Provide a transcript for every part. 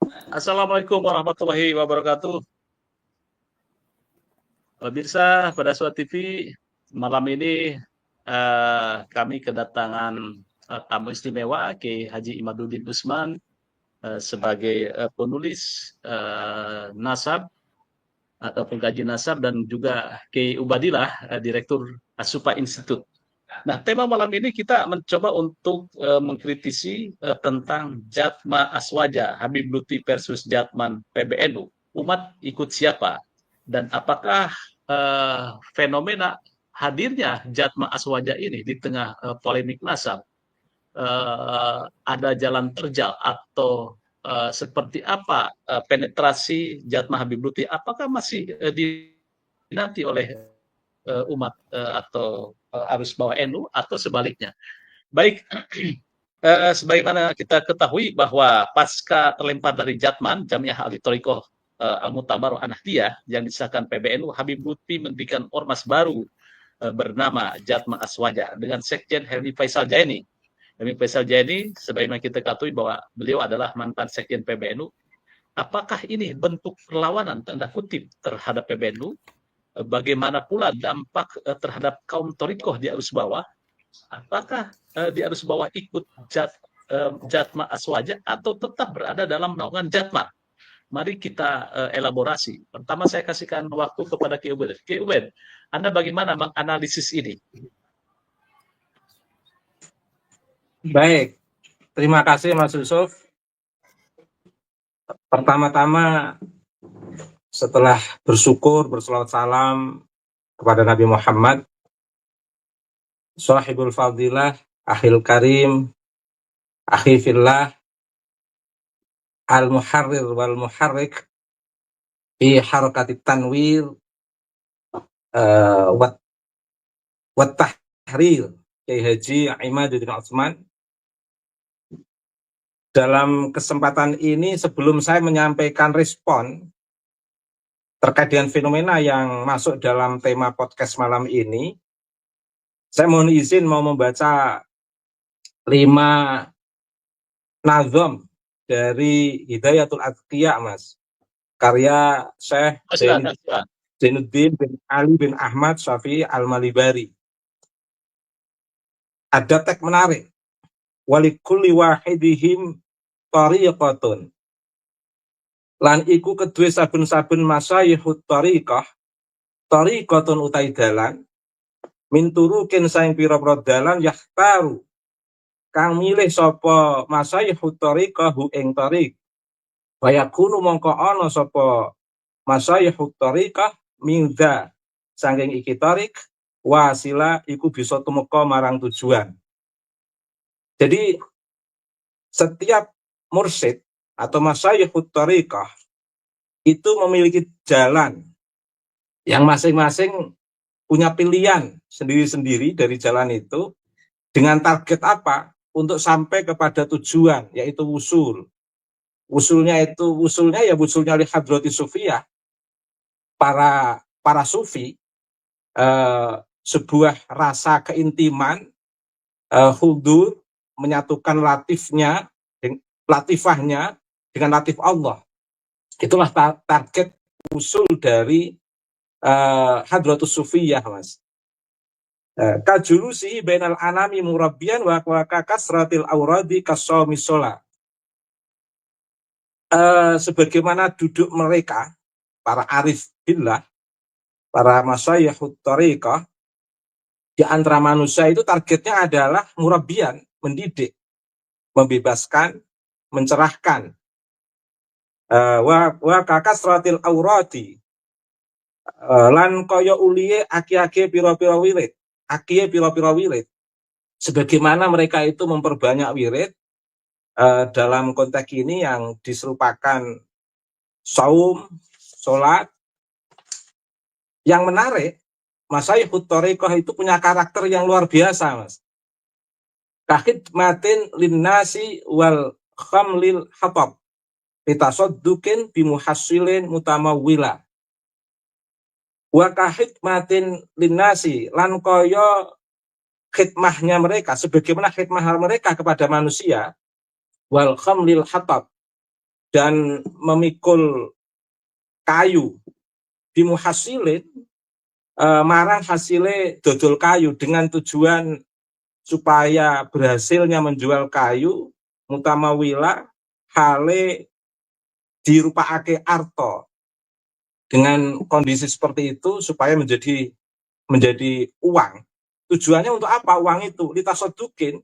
Assalamualaikum warahmatullahi wabarakatuh. Pemirsa pada Suara TV, malam ini kami kedatangan tamu istimewa Kiai Haji Imaduddin Usman sebagai penulis nasab atau pengkaji nasab, dan juga Kiai Ubadillah, Direktur Asupa Institute. Nah, tema malam ini kita mencoba untuk mengkritisi tentang Jatma Aswaja, Habib Lutfi versus Jatman PBNU. Umat ikut siapa? Dan apakah fenomena hadirnya Jatma Aswaja ini di tengah polemik nasab ada jalan terjal, atau seperti apa penetrasi Jatma Habib Lutfi? Apakah masih dinanti oleh umat atau arus bawah NU, atau sebaliknya? Baik, sebagaimana kita ketahui bahwa pasca terlempar dari Jatman, Jamiah Ahli Thoriqoh Al-Mutabaroh An-Nahdiyah, yang disahkan PBNU, Habib Lutfi mendirikan ormas baru bernama Jatma Aswaja dengan Sekjen Helmi Faisal Jaini. Helmi Faisal Jaini, sebagaimana kita ketahui bahwa beliau adalah mantan Sekjen PBNU. Apakah ini bentuk perlawanan tanda kutip terhadap PBNU? Bagaimana pula dampak terhadap kaum Thoriqoh di arus bawah? Apakah di arus bawah ikut Jatma Aswaja atau tetap berada dalam naungan Jatma? Mari kita elaborasi. Pertama saya kasihkan waktu kepada Ki Ubed. Ki Ubed, Anda bagaimana menganalisis ini? Baik, terima kasih Mas Yusuf. Pertama-tama, setelah bersyukur, berselawat salam kepada Nabi Muhammad, Shahibul Fadilah, Akhil Karim, Akhi Fillah, Al-Muharrir wal-Muharrik, Fi Harakati Tanwir, Wat Tahrir, Kiai Haji Imaduddin Usman. Dalam kesempatan ini, sebelum saya menyampaikan respon terkait dengan fenomena yang masuk dalam tema podcast malam ini, saya mohon izin mau membaca 5 nazom dari Hidayatul Atqiya, Mas. Karya Syekh Zainuddin bin Ali bin Ahmad Syafi'i Al-Malibari. Ada teks menarik. Walikulli wahidihim tariqatun. Lan iku kedue saben-saben masyayihut tariqah, tariqatun utai dalan, minturukin saing pira-pira dalan yahtaru kang milih sapa masyayihut tariqah hu ing tariq. Wayakunu mongko ana sapa masyayihut tariqah minda saking iki tariq wasila iku bisa tumeka marang tujuan. Jadi setiap mursyid atau masyayihut tariqah itu memiliki jalan yang masing-masing punya pilihan sendiri-sendiri dari jalan itu, dengan target apa? Untuk sampai kepada tujuan, yaitu wusul. Wusulnya ya wusulnya li hadrati sufiyah, para sufi, sebuah rasa keintiman, hudur, menyatukan latifahnya dengan latif Allah. Itulah target usul dari hadratus sufiyah, Mas. Kajulusi bainal anami murabbian wa kasratil auradi kasawmi sholat. Sebagaimana duduk mereka, para arif billah, para masyayihut thariqah, di antara manusia itu targetnya adalah murabbian, mendidik, membebaskan, mencerahkan. Wa kasratil auradi, lan kaya uliye aki-aki pira-pira wirid. Akiye pira-pira wirid. Sebagaimana mereka itu memperbanyak wirid, dalam konteks ini yang diserupakan saum, sholat. Yang menarik, masyayihut thariqah itu punya karakter yang luar biasa, Mas. Kahidmatin linnasi wal khamlil hatab bitasoddukin bimuhassilin mutamawwila. Wa kahidmatin linnasi, lan kaya khidmahnya mereka, sebagaimana khidmah mereka kepada manusia, wal khamlil hatab, dan memikul kayu bimuhasilin marang hasilnya dodol kayu dengan tujuan supaya berhasilnya menjual kayu mutamawila hale dirupakake arto. Dengan kondisi seperti itu supaya menjadi uang. Tujuannya untuk apa uang itu? Litasodukin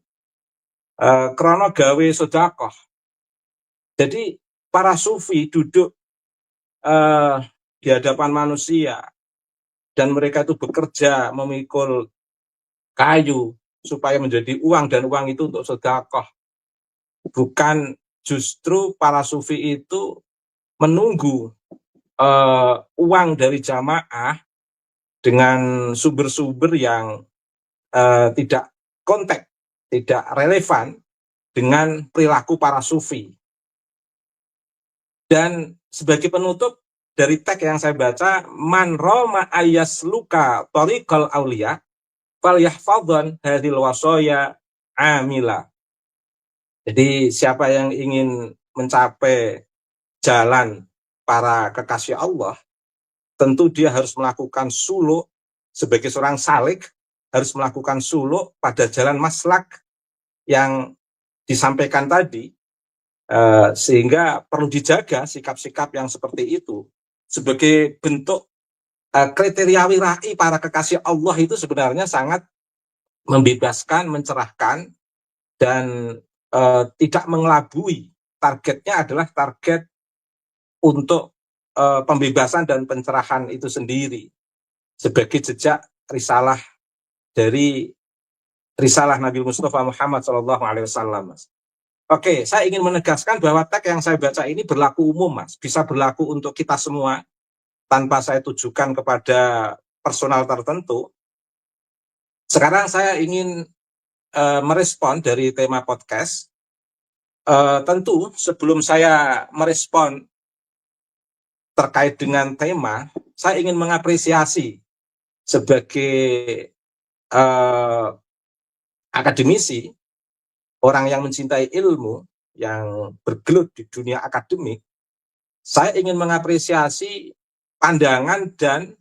krono gawe sodakoh. Jadi para sufi duduk di hadapan manusia dan mereka itu bekerja memikul kayu supaya menjadi uang, dan uang itu untuk sodakoh. Bukan justru para sufi itu menunggu uang dari jamaah dengan sumber-sumber yang tidak kontak, tidak relevan dengan perilaku para sufi. Dan sebagai penutup dari teks yang saya baca, man roma ayas luka tariqal aulia fal yahfadhan hadhil wasaya amila. Jadi siapa yang ingin mencapai jalan para kekasih Allah, tentu dia harus melakukan suluk sebagai seorang salik, harus melakukan suluk pada jalan maslak yang disampaikan tadi, sehingga perlu dijaga sikap-sikap yang seperti itu sebagai bentuk kriteria wirai para kekasih Allah itu sebenarnya sangat membebaskan, mencerahkan, dan tidak mengelabui. Targetnya adalah target untuk pembebasan dan pencerahan itu sendiri sebagai jejak risalah dari risalah Nabi Mustafa Muhammad SAW. Oke, saya ingin menegaskan bahwa teks yang saya baca ini berlaku umum, Mas. Bisa berlaku untuk kita semua tanpa saya tujukan kepada personal tertentu. Sekarang saya ingin merespon dari tema podcast. Tentu sebelum saya merespon terkait dengan tema, saya ingin mengapresiasi sebagai akademisi, orang yang mencintai ilmu, yang bergelut di dunia akademik. Saya ingin mengapresiasi pandangan dan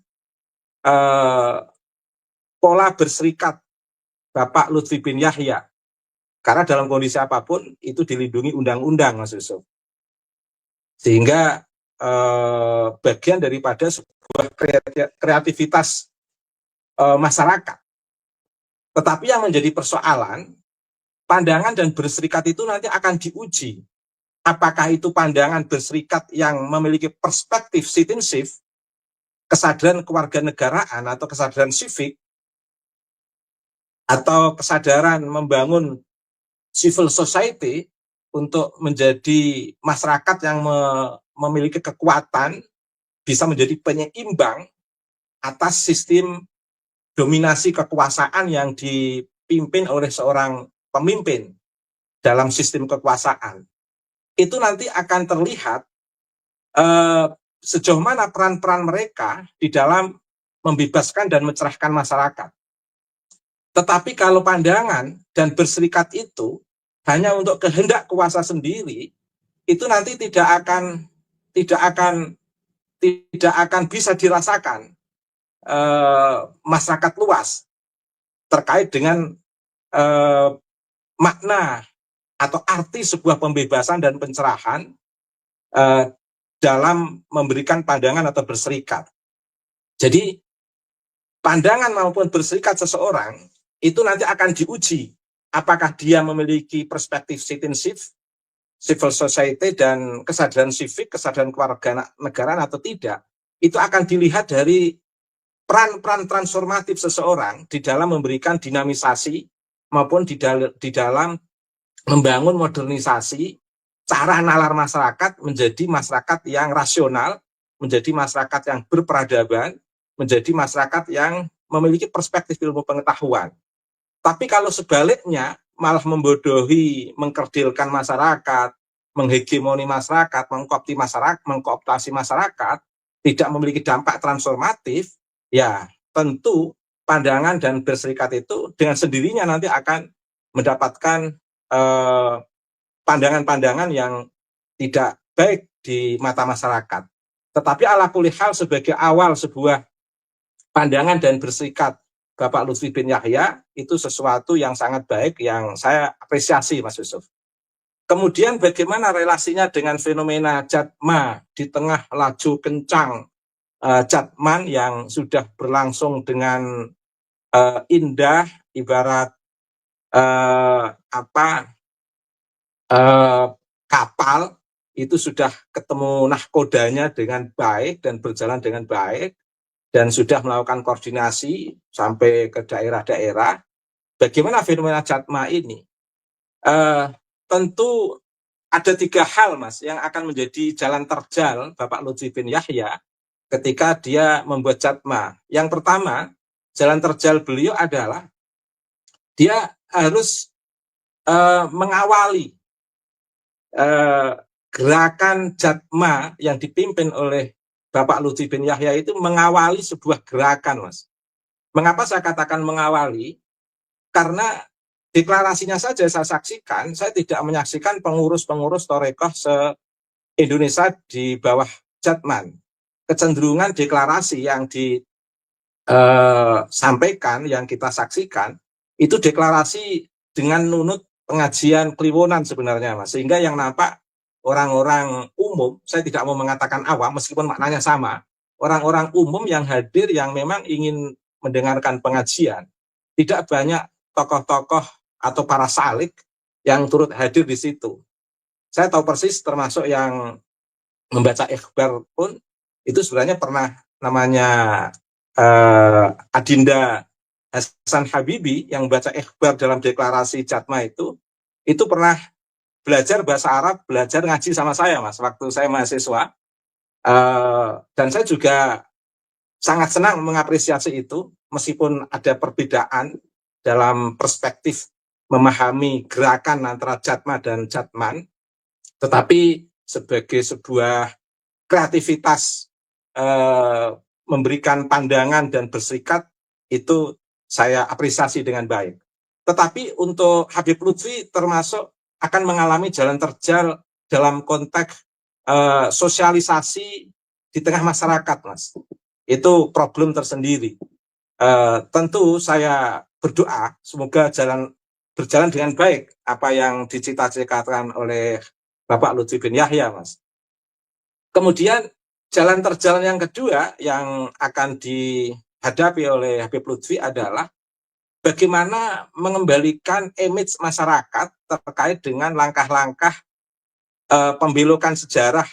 pola berserikat Bapak Lutfi bin Yahya. Karena dalam kondisi apapun itu dilindungi undang-undang, Mas Yusuf. Sehingga bagian daripada sebuah kreativitas masyarakat. Tetapi yang menjadi persoalan, pandangan dan berserikat itu nanti akan diuji. Apakah itu pandangan berserikat yang memiliki perspektif citizenship, kesadaran kewarganegaraan atau kesadaran civic, atau kesadaran membangun civil society untuk menjadi masyarakat yang memiliki kekuatan, bisa menjadi penyeimbang atas sistem dominasi kekuasaan yang dipimpin oleh seorang pemimpin dalam sistem kekuasaan. Itu nanti akan terlihat sejauh mana peran-peran mereka di dalam membebaskan dan mencerahkan masyarakat. Tetapi kalau pandangan dan berserikat itu hanya untuk kehendak kuasa sendiri, itu nanti tidak akan bisa dirasakan masyarakat luas terkait dengan makna atau arti sebuah pembebasan dan pencerahan dalam memberikan pandangan atau berserikat. Jadi pandangan maupun berserikat seseorang itu nanti akan diuji apakah dia memiliki perspektif citizenship, civil society, dan kesadaran civic, kesadaran kewarganegaraan atau tidak. Itu akan dilihat dari peran-peran transformatif seseorang di dalam memberikan dinamisasi maupun di dalam membangun modernisasi cara nalar masyarakat menjadi masyarakat yang rasional, menjadi masyarakat yang berperadaban, menjadi masyarakat yang memiliki perspektif ilmu pengetahuan. Tapi kalau sebaliknya malah membodohi, mengkerdilkan masyarakat, menghegemoni masyarakat, mengkooptasi masyarakat, tidak memiliki dampak transformatif, ya tentu pandangan dan berserikat itu dengan sendirinya nanti akan mendapatkan pandangan-pandangan yang tidak baik di mata masyarakat. Tetapi ala kulli hal sebagai awal sebuah pandangan dan bersikap Bapak Lutfi bin Yahya itu sesuatu yang sangat baik yang saya apresiasi, Mas Yusuf. Kemudian bagaimana relasinya dengan fenomena Jatma di tengah laju kencang Jatman yang sudah berlangsung dengan indah, ibarat kapal itu sudah ketemu nahkodanya dengan baik dan berjalan dengan baik dan sudah melakukan koordinasi sampai ke daerah-daerah. Bagaimana fenomena Jatma ini? Tentu ada 3 hal, Mas, yang akan menjadi jalan terjal Bapak Lutfi bin Yahya ketika dia membuat Jatma. Yang pertama, jalan terjal beliau adalah dia harus mengawali gerakan Jatma yang dipimpin oleh Bapak Lutfi bin Yahya itu mengawali sebuah gerakan, Mas. Mengapa saya katakan mengawali? Karena deklarasinya saja saya saksikan, saya tidak menyaksikan pengurus-pengurus Torekoh se-Indonesia di bawah Jatman. Kecenderungan deklarasi yang disampaikan, yang kita saksikan, itu deklarasi dengan nunut pengajian kliwonan sebenarnya, Mas. Sehingga yang nampak orang-orang umum, saya tidak mau mengatakan awam, meskipun maknanya sama, orang-orang umum yang hadir yang memang ingin mendengarkan pengajian. Tidak banyak tokoh-tokoh atau para salik yang turut hadir di situ. Saya tahu persis termasuk yang membaca ikhbar pun itu sebenarnya pernah namanya Adinda Hasan Habibi yang membaca ikhbar dalam deklarasi Jatma itu pernah belajar bahasa Arab, belajar ngaji sama saya, Mas, waktu saya mahasiswa. Dan saya juga sangat senang mengapresiasi itu, meskipun ada perbedaan dalam perspektif memahami gerakan antara Jatma dan Jatman, tetapi sebagai sebuah kreativitas memberikan pandangan dan bersikap itu saya apresiasi dengan baik. Tetapi untuk Habib Lutfi termasuk akan mengalami jalan terjal dalam konteks sosialisasi di tengah masyarakat, Mas. Itu problem tersendiri. Tentu saya berdoa semoga berjalan dengan baik apa yang dicita-citakan oleh Bapak Lutfi bin Yahya, Mas. Kemudian jalan terjal yang kedua yang akan dihadapi oleh Habib Lutfi adalah bagaimana mengembalikan image masyarakat terkait dengan langkah-langkah pembelokan sejarah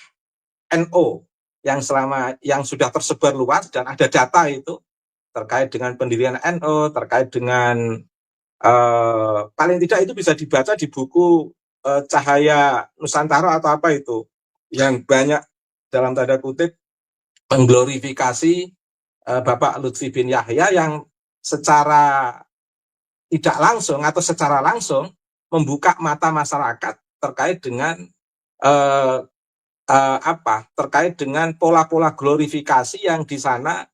NU yang sudah tersebar luas dan ada data itu terkait dengan pendirian NU, terkait dengan paling tidak itu bisa dibaca di buku Cahaya Nusantara atau apa itu, yang banyak dalam tanda kutip mengglorifikasi Bapak Lutfi bin Yahya yang secara tidak langsung atau secara langsung membuka mata masyarakat terkait dengan terkait dengan pola-pola glorifikasi yang di sana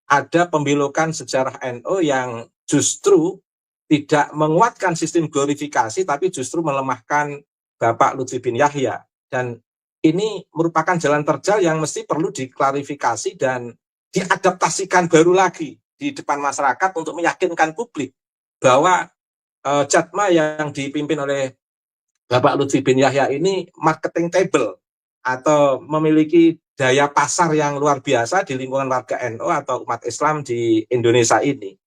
ada pembelokan sejarah NU yang justru tidak menguatkan sistem glorifikasi tapi justru melemahkan Bapak Lutfi bin Yahya. Dan ini merupakan jalan terjal yang mesti perlu diklarifikasi dan diadaptasikan baru lagi di depan masyarakat untuk meyakinkan publik bahwa Jatma yang dipimpin oleh Bapak Lutfi bin Yahya ini marketing table atau memiliki daya pasar yang luar biasa di lingkungan warga NU atau umat Islam di Indonesia ini.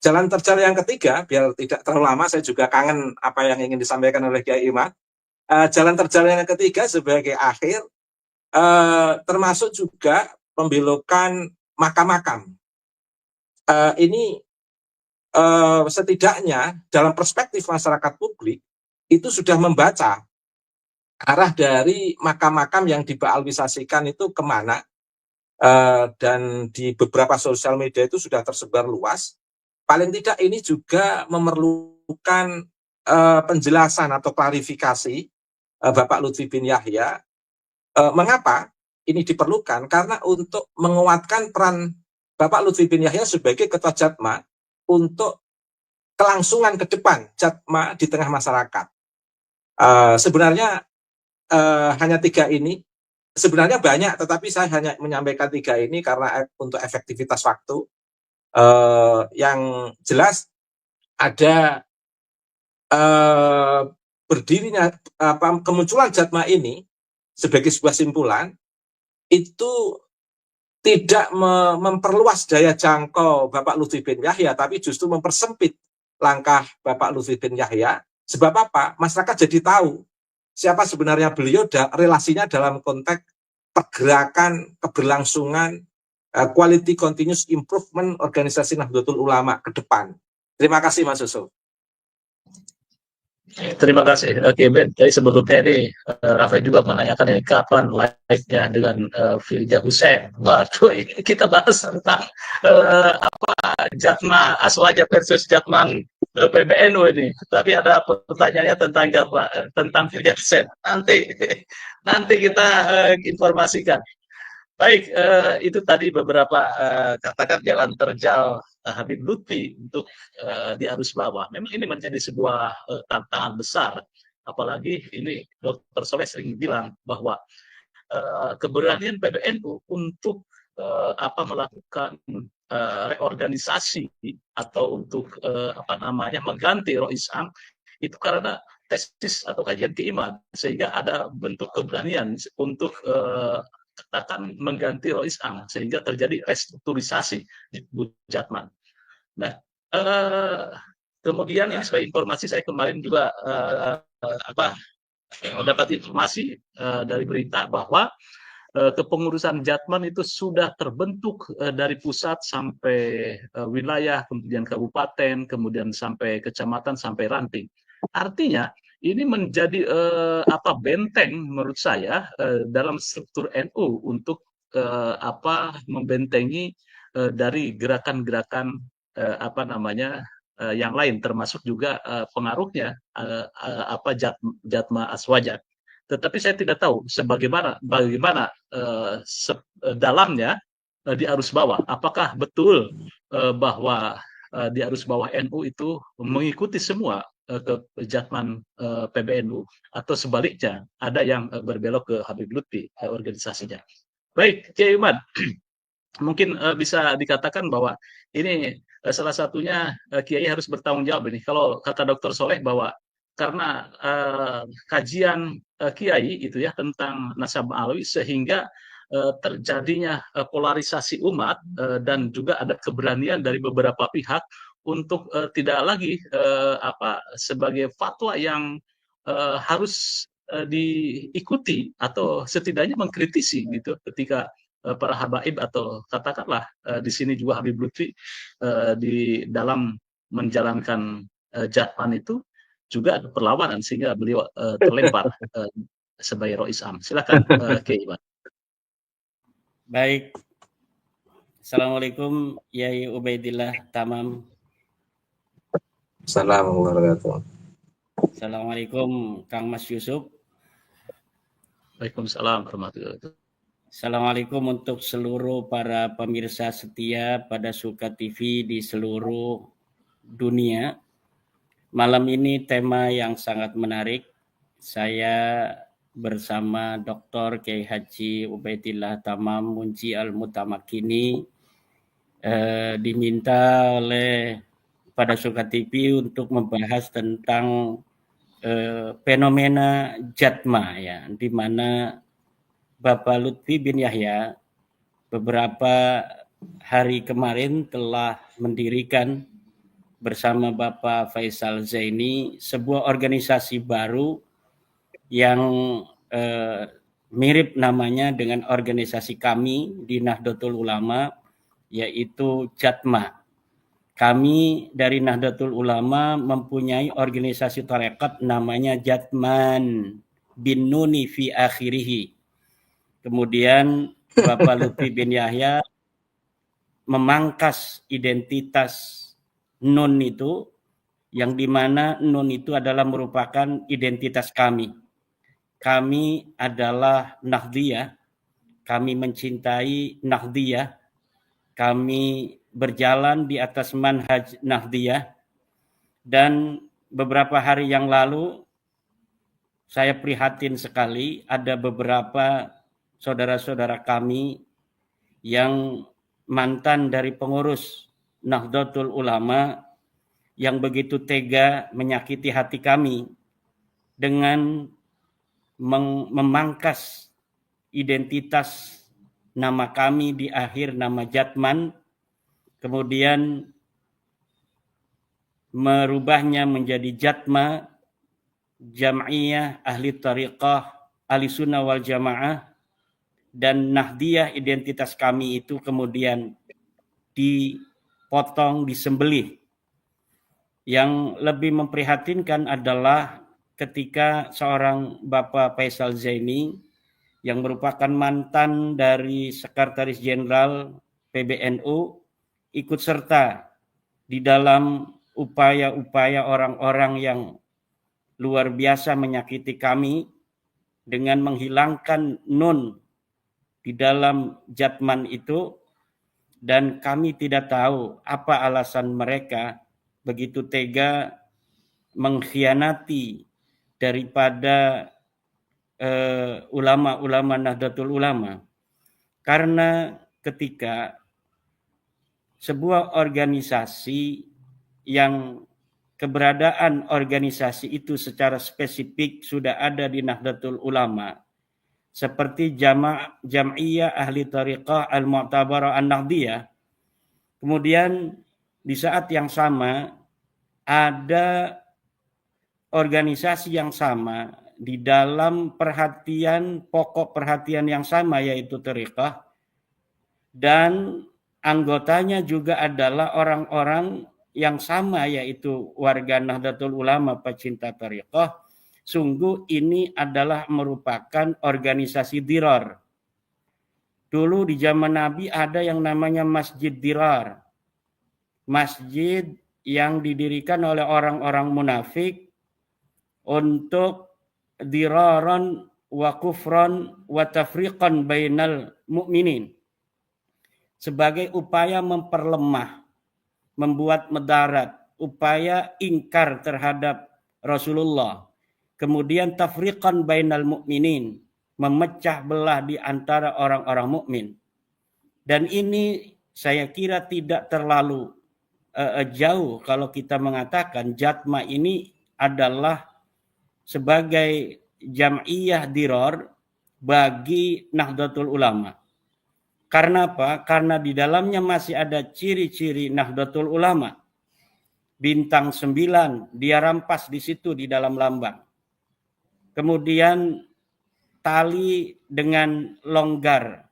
Jalan terjal yang ketiga, biar tidak terlalu lama, saya juga kangen apa yang ingin disampaikan oleh Kiai Imad. Jalan terjal yang ketiga sebagai akhir, termasuk juga pembelokan makam-makam. Ini setidaknya dalam perspektif masyarakat publik, itu sudah membaca arah dari makam-makam yang dibaalwisasikan itu kemana, dan di beberapa sosial media itu sudah tersebar luas. Paling tidak ini juga memerlukan penjelasan atau klarifikasi Bapak Lutfi bin Yahya. Mengapa ini diperlukan? Karena untuk menguatkan peran Bapak Lutfi bin Yahya sebagai ketua Jatma untuk kelangsungan ke depan Jatma di tengah masyarakat. Sebenarnya hanya 3 ini sebenarnya banyak, tetapi saya hanya menyampaikan 3 ini karena untuk efektivitas waktu. Yang jelas ada berdirinya kemunculan Jatma ini sebagai sebuah simpulan itu tidak memperluas daya jangkau Bapak Lutfi bin Yahya, tapi justru mempersempit langkah Bapak Lutfi bin Yahya. Sebab apa? Masyarakat jadi tahu siapa sebenarnya beliau, relasinya dalam konteks pergerakan, keberlangsungan, quality continuous improvement organisasi Nahdlatul Ulama ke depan. Terima kasih Mas Yusuf. Terima kasih. Oke, Ben. Jadi sebelumnya ini Rafael juga menanyakan ini kapan live-nya dengan Firja Hussein. Waduh, ini kita bahas tentang Jatma Aswaja versus Jatman PBNU ini. Tapi ada pertanyaannya tentang Firja Hussein. Nanti kita informasikan. Baik, itu tadi beberapa katakan jalan terjal Habib Lutfi untuk di arus bawah. Memang ini menjadi sebuah tantangan besar, apalagi ini Dr. Soleh sering bilang bahwa keberanian PBNU untuk melakukan reorganisasi atau untuk mengganti Rois Am itu karena tesis atau kajian keiman, sehingga ada bentuk keberanian untuk katakan mengganti Rois Am sehingga terjadi restrukturisasi di Tubuh Jatman. Nah, kemudian ini sebagai informasi, saya kemarin juga dapat informasi dari berita bahwa kepengurusan Jatman itu sudah terbentuk dari pusat sampai wilayah, kemudian kabupaten, kemudian sampai kecamatan, sampai ranting. Artinya ini menjadi benteng menurut saya dalam struktur NU untuk membentengi dari gerakan-gerakan yang lain, termasuk juga pengaruhnya Jatma Aswaja. Tetapi saya tidak tahu bagaimana dalamnya di arus bawah. Apakah betul bahwa di arus bawah NU itu mengikuti semua ke Jatman PBNU, atau sebaliknya ada yang berbelok ke Habib Lutfi organisasinya. Baik, Kiai Umar, mungkin bisa dikatakan bahwa ini salah satunya Kiai harus bertanggung jawab ini. Kalau kata Dr. Soleh bahwa karena kajian Kiai itu ya tentang Nasab Alawi sehingga terjadinya polarisasi umat dan juga ada keberanian dari beberapa pihak untuk tidak lagi sebagai fatwa yang harus diikuti atau setidaknya mengkritisi gitu ketika para habaib atau katakanlah di sini juga Habib Lutfi di dalam menjalankan Jatman itu juga ada perlawanan sehingga beliau terlempar sebagai Rois Am. Silakan Kiai Iman. Baik. Assalamualaikum Yai Ubaidillah Tamam. Assalamualaikum. Assalamualaikum Kang Mas Yusuf. Waalaikumsalam warahmatullahi wabarakatuh. Assalamualaikum untuk seluruh para pemirsa setia pada Suka TV di seluruh dunia. Malam ini tema yang sangat menarik. Saya bersama Dr. Kiai Haji Ubaidillah Tamam Munji Al-Mutamakini diminta oleh pada Suka TV untuk membahas tentang fenomena Jatma ya, di mana Bapak Lutfi bin Yahya beberapa hari kemarin telah mendirikan bersama Bapak Faisal Zaini sebuah organisasi baru yang mirip namanya dengan organisasi kami di Nahdlatul Ulama, yaitu Jatma. Kami dari Nahdlatul Ulama mempunyai organisasi tarekat namanya Jatman bin Nuni fi akhirihi. Kemudian Bapak Lutfi bin Yahya memangkas identitas Nun itu, yang dimana Nun itu adalah merupakan identitas kami. Kami adalah Nahdliyah, kami mencintai Nahdliyah, kami berjalan di atas manhaj Nahdliyah, dan beberapa hari yang lalu saya prihatin sekali ada beberapa saudara-saudara kami yang mantan dari pengurus Nahdlatul Ulama yang begitu tega menyakiti hati kami dengan memangkas identitas nama kami di akhir nama Jatman, kemudian merubahnya menjadi Jatma, Jam'iyah Ahli Tariqah Ahli Sunnah wal Jamaah, dan Nahdiyah identitas kami itu kemudian dipotong, disembelih. Yang lebih memprihatinkan adalah ketika seorang Bapak Faisal Zaini yang merupakan mantan dari Sekretaris Jenderal PBNU ikut serta di dalam upaya-upaya orang-orang yang luar biasa menyakiti kami dengan menghilangkan nun di dalam Jatman itu, dan kami tidak tahu apa alasan mereka begitu tega mengkhianati daripada ulama-ulama Nahdlatul Ulama. Karena ketika sebuah organisasi yang keberadaan organisasi itu secara spesifik sudah ada di Nahdlatul Ulama, seperti Jam'iyah Ahli Tariqah Al-Mu'tabarah An-Nahdiyah, kemudian di saat yang sama ada organisasi yang sama di dalam pokok perhatian yang sama, yaitu tariqah, dan anggotanya juga adalah orang-orang yang sama, yaitu warga Nahdlatul Ulama pecinta tariqah. Sungguh ini adalah merupakan organisasi dirar. Dulu di zaman Nabi ada yang namanya Masjid Dirar. Masjid yang didirikan oleh orang-orang munafik untuk diraran wa kufran wa tafriqan bainal mu'minin, sebagai upaya memperlemah, membuat mudarat, upaya ingkar terhadap Rasulullah, kemudian tafriqan bainal mu'minin, memecah belah di antara orang-orang mukmin. Dan ini saya kira tidak terlalu jauh kalau kita mengatakan Jatma ini adalah sebagai jam'iyah dirar bagi Nahdlatul Ulama. Karena apa? Karena di dalamnya masih ada ciri-ciri Nahdlatul Ulama. Bintang 9 dia rampas di situ di dalam lambang. Kemudian tali dengan longgar,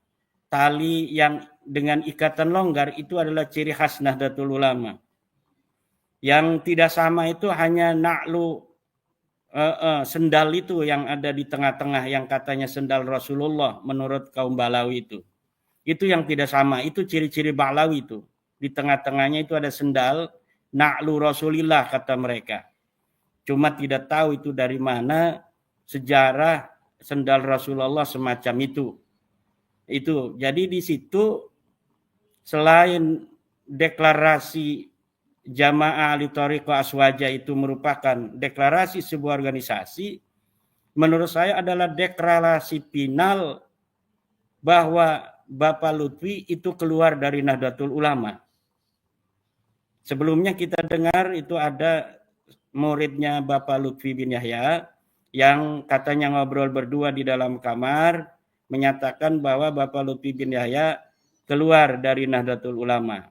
tali yang dengan ikatan longgar itu adalah ciri khas Nahdlatul Ulama. Yang tidak sama itu hanya na'lu, sendal itu yang ada di tengah-tengah yang katanya sendal Rasulullah menurut kaum Balawi itu. Itu yang tidak sama, itu ciri-ciri Balawi itu. Di tengah-tengahnya itu ada sendal na'lu Rasulillah kata mereka. Cuma tidak tahu itu dari mana sejarah sendal Rasulullah semacam itu. Itu. Jadi di situ selain deklarasi Jamaah Ahli Thariqah Aswaja itu merupakan deklarasi sebuah organisasi, menurut saya adalah deklarasi final bahwa Bapak Lutfi itu keluar dari Nahdlatul Ulama. Sebelumnya kita dengar itu ada muridnya Bapak Lutfi bin Yahya yang katanya ngobrol berdua di dalam kamar, menyatakan bahwa Bapak Lutfi bin Yahya keluar dari Nahdlatul Ulama.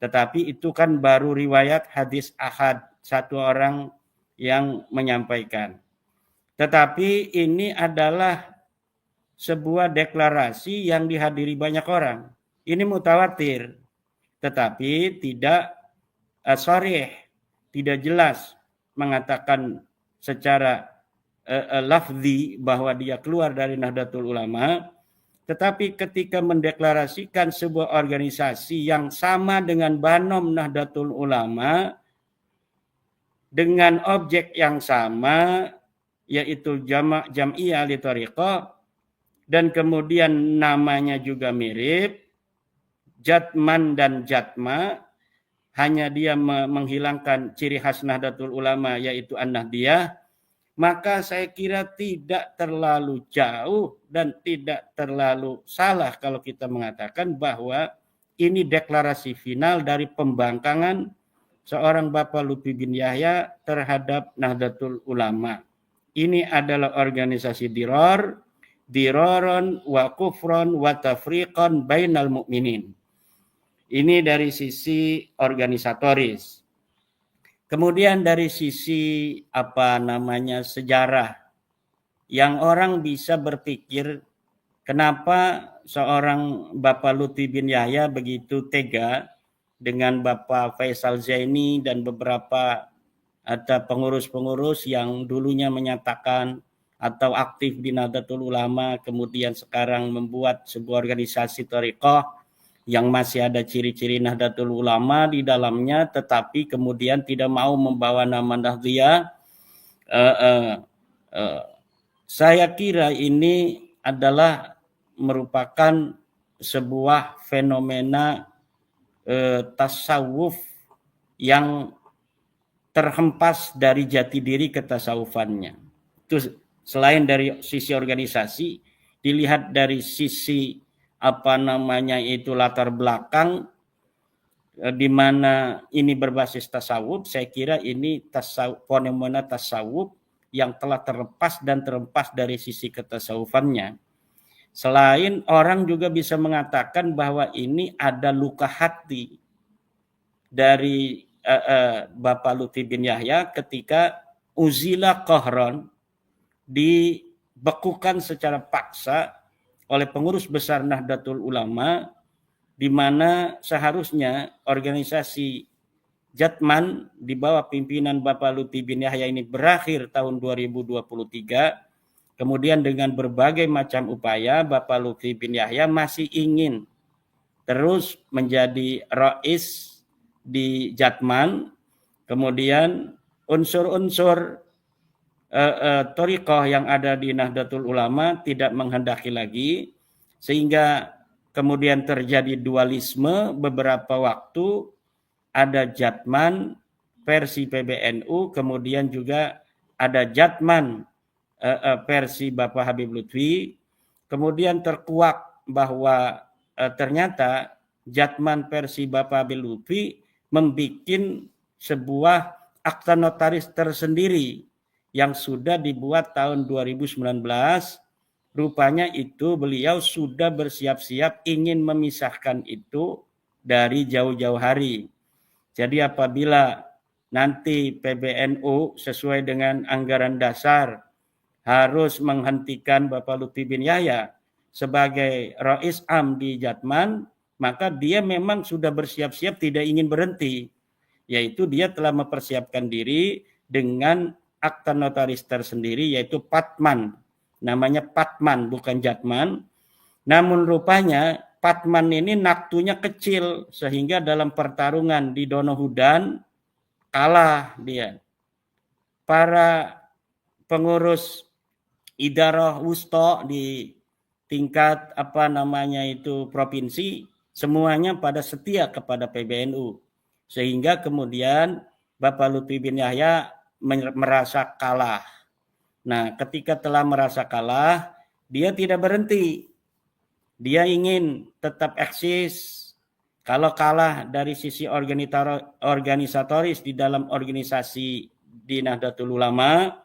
Tetapi itu kan baru riwayat hadis ahad, satu orang yang menyampaikan. Tetapi ini adalah sebuah deklarasi yang dihadiri banyak orang. Ini mutawatir, tetapi tidak sharih, tidak jelas mengatakan secara lafzi bahwa dia keluar dari Nahdlatul Ulama. Tetapi ketika mendeklarasikan sebuah organisasi yang sama dengan Banom Nahdlatul Ulama, dengan objek yang sama, yaitu Jam'iyah Ahli Thariqah, dan kemudian namanya juga mirip, Jatman dan Jatma, hanya dia menghilangkan ciri khas Nahdlatul Ulama yaitu An-Nahdiyah, maka saya kira tidak terlalu jauh dan tidak terlalu salah kalau kita mengatakan bahwa ini deklarasi final dari pembangkangan seorang Bapak Lutfi bin Yahya terhadap Nahdlatul Ulama. Ini adalah organisasi diroron wa kufron wa tafriqon bainal mu'minin. Ini dari sisi organisatoris. Kemudian dari sisi sejarah, yang orang bisa berpikir kenapa seorang Bapak Lutfi bin Yahya begitu tega dengan Bapak Faisal Zaini dan beberapa ada pengurus-pengurus yang dulunya menyatakan atau aktif di Nahdlatul Ulama, kemudian sekarang membuat sebuah organisasi thariqah yang masih ada ciri-ciri Nahdlatul Ulama di dalamnya, tetapi kemudian tidak mau membawa nama Nahdliyah. Saya kira ini adalah merupakan sebuah fenomena tasawuf yang terhempas dari jati diri ketasawufannya. Itu selain dari sisi organisasi, dilihat dari sisi latar belakang di mana ini berbasis tasawuf, saya kira ini fenomena tasawuf yang telah terlepas dari sisi ketasawufannya. Selain orang juga bisa mengatakan bahwa ini ada luka hati dari Bapak Lutfi bin Yahya ketika uzila qahron, dibekukan secara paksa oleh pengurus besar Nahdlatul Ulama, di mana seharusnya organisasi Jatman di bawah pimpinan Bapak Lutfi bin Yahya ini berakhir tahun 2023. Kemudian dengan berbagai macam upaya, Bapak Lutfi bin Yahya masih ingin terus menjadi rais di Jatman. Kemudian unsur-unsur thariqah yang ada di Nahdlatul Ulama tidak menghendaki lagi, sehingga kemudian terjadi dualisme beberapa waktu, ada Jatman versi PBNU, kemudian juga ada Jatman versi Bapak Habib Lutfi. Kemudian terkuak bahwa ternyata Jatman versi Bapak Habib Lutfi membuat sebuah akta notaris tersendiri yang sudah dibuat tahun 2019. Rupanya itu beliau sudah bersiap-siap ingin memisahkan itu dari jauh-jauh hari. Jadi apabila nanti PBNU sesuai dengan anggaran dasar harus menghentikan Bapak Lutfi bin Yahya sebagai Rais Am di Jatman, maka dia memang sudah bersiap-siap tidak ingin berhenti. Yaitu dia telah mempersiapkan diri dengan akta notaris tersendiri, yaitu Patman. Namanya Patman, bukan Jatman. Namun rupanya Patman ini naktunya kecil, sehingga dalam pertarungan di Donohudan kalah dia. Para pengurus idarah wusta di tingkat provinsi, semuanya pada setia kepada PBNU. Sehingga kemudian Bapak Lutfi bin Yahya merasa kalah. Nah, ketika telah merasa kalah, dia tidak berhenti. Dia ingin tetap eksis. Kalau kalah dari sisi organisatoris di dalam organisasi di Nahdlatul Ulama,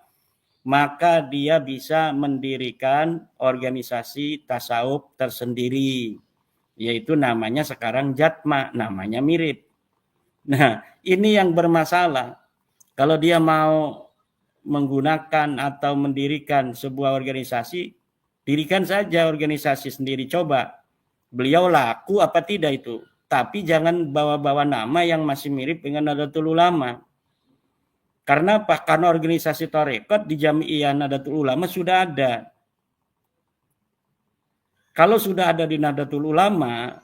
maka dia bisa mendirikan organisasi tasawuf tersendiri. Yaitu namanya sekarang Jatma, namanya mirip. Nah, ini yang bermasalah. Kalau dia mau menggunakan atau mendirikan sebuah organisasi, dirikan saja organisasi sendiri, coba. Beliau laku apa tidak itu. Tapi jangan bawa-bawa nama yang masih mirip dengan Nahdlatul Ulama. Karena apa? Karena organisasi thariqat di Jami'iyah Nahdlatul Ulama sudah ada. Kalau sudah ada di Nahdlatul Ulama,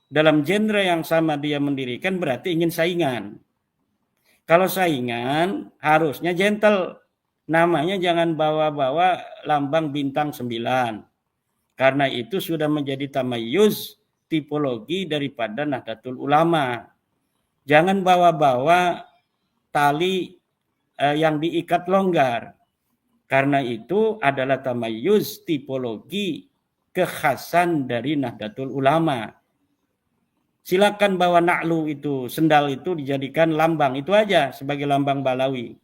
dalam genre yang sama dia mendirikan, berarti ingin saingan. Kalau saingan harusnya gentle. Namanya jangan bawa-bawa lambang bintang 9. Karena itu sudah menjadi tamayuz, tipologi daripada Nahdlatul Ulama. Jangan bawa-bawa tali yang diikat longgar. Karena itu adalah tamayuz, tipologi, kekhasan dari Nahdlatul Ulama. Silakan bawa na'lu itu, sendal itu dijadikan lambang, itu aja sebagai lambang Balawi.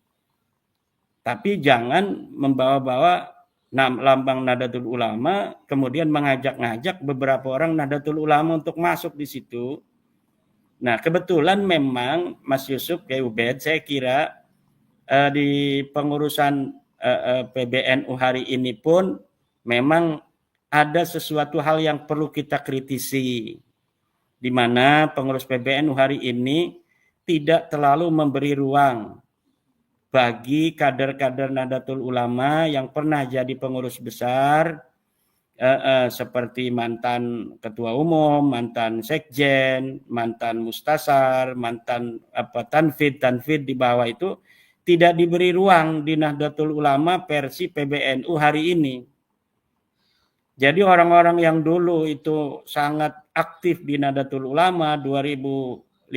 Tapi jangan membawa-bawa lambang Nahdlatul Ulama, kemudian mengajak-ngajak beberapa orang Nahdlatul Ulama untuk masuk di situ. Nah, kebetulan memang Mas Yusuf Kiai Ubed, saya kira di pengurusan PBNU hari ini pun memang ada sesuatu hal yang perlu kita kritisi, di mana pengurus PBNU hari ini tidak terlalu memberi ruang bagi kader-kader Nahdlatul Ulama yang pernah jadi pengurus besar, seperti mantan ketua umum, mantan sekjen, mantan mustasar, mantan tanfid di bawah itu tidak diberi ruang di Nahdlatul Ulama versi PBNU hari ini. Jadi orang-orang yang dulu itu sangat aktif di Nahdlatul Ulama 2015-2020,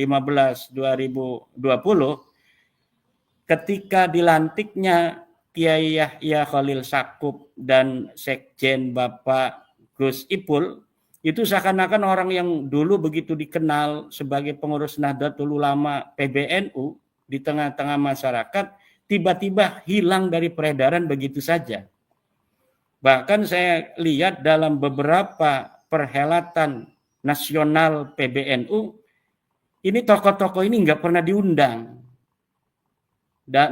ketika dilantiknya Kiai Yahya Khalil Stakuf dan Sekjen Bapak Gus Ipul, itu seakan-akan orang yang dulu begitu dikenal sebagai pengurus Nahdlatul Ulama PBNU di tengah-tengah masyarakat, tiba-tiba hilang dari peredaran begitu saja. Bahkan saya lihat dalam beberapa perhelatan nasional PBNU, ini tokoh-tokoh ini nggak pernah diundang.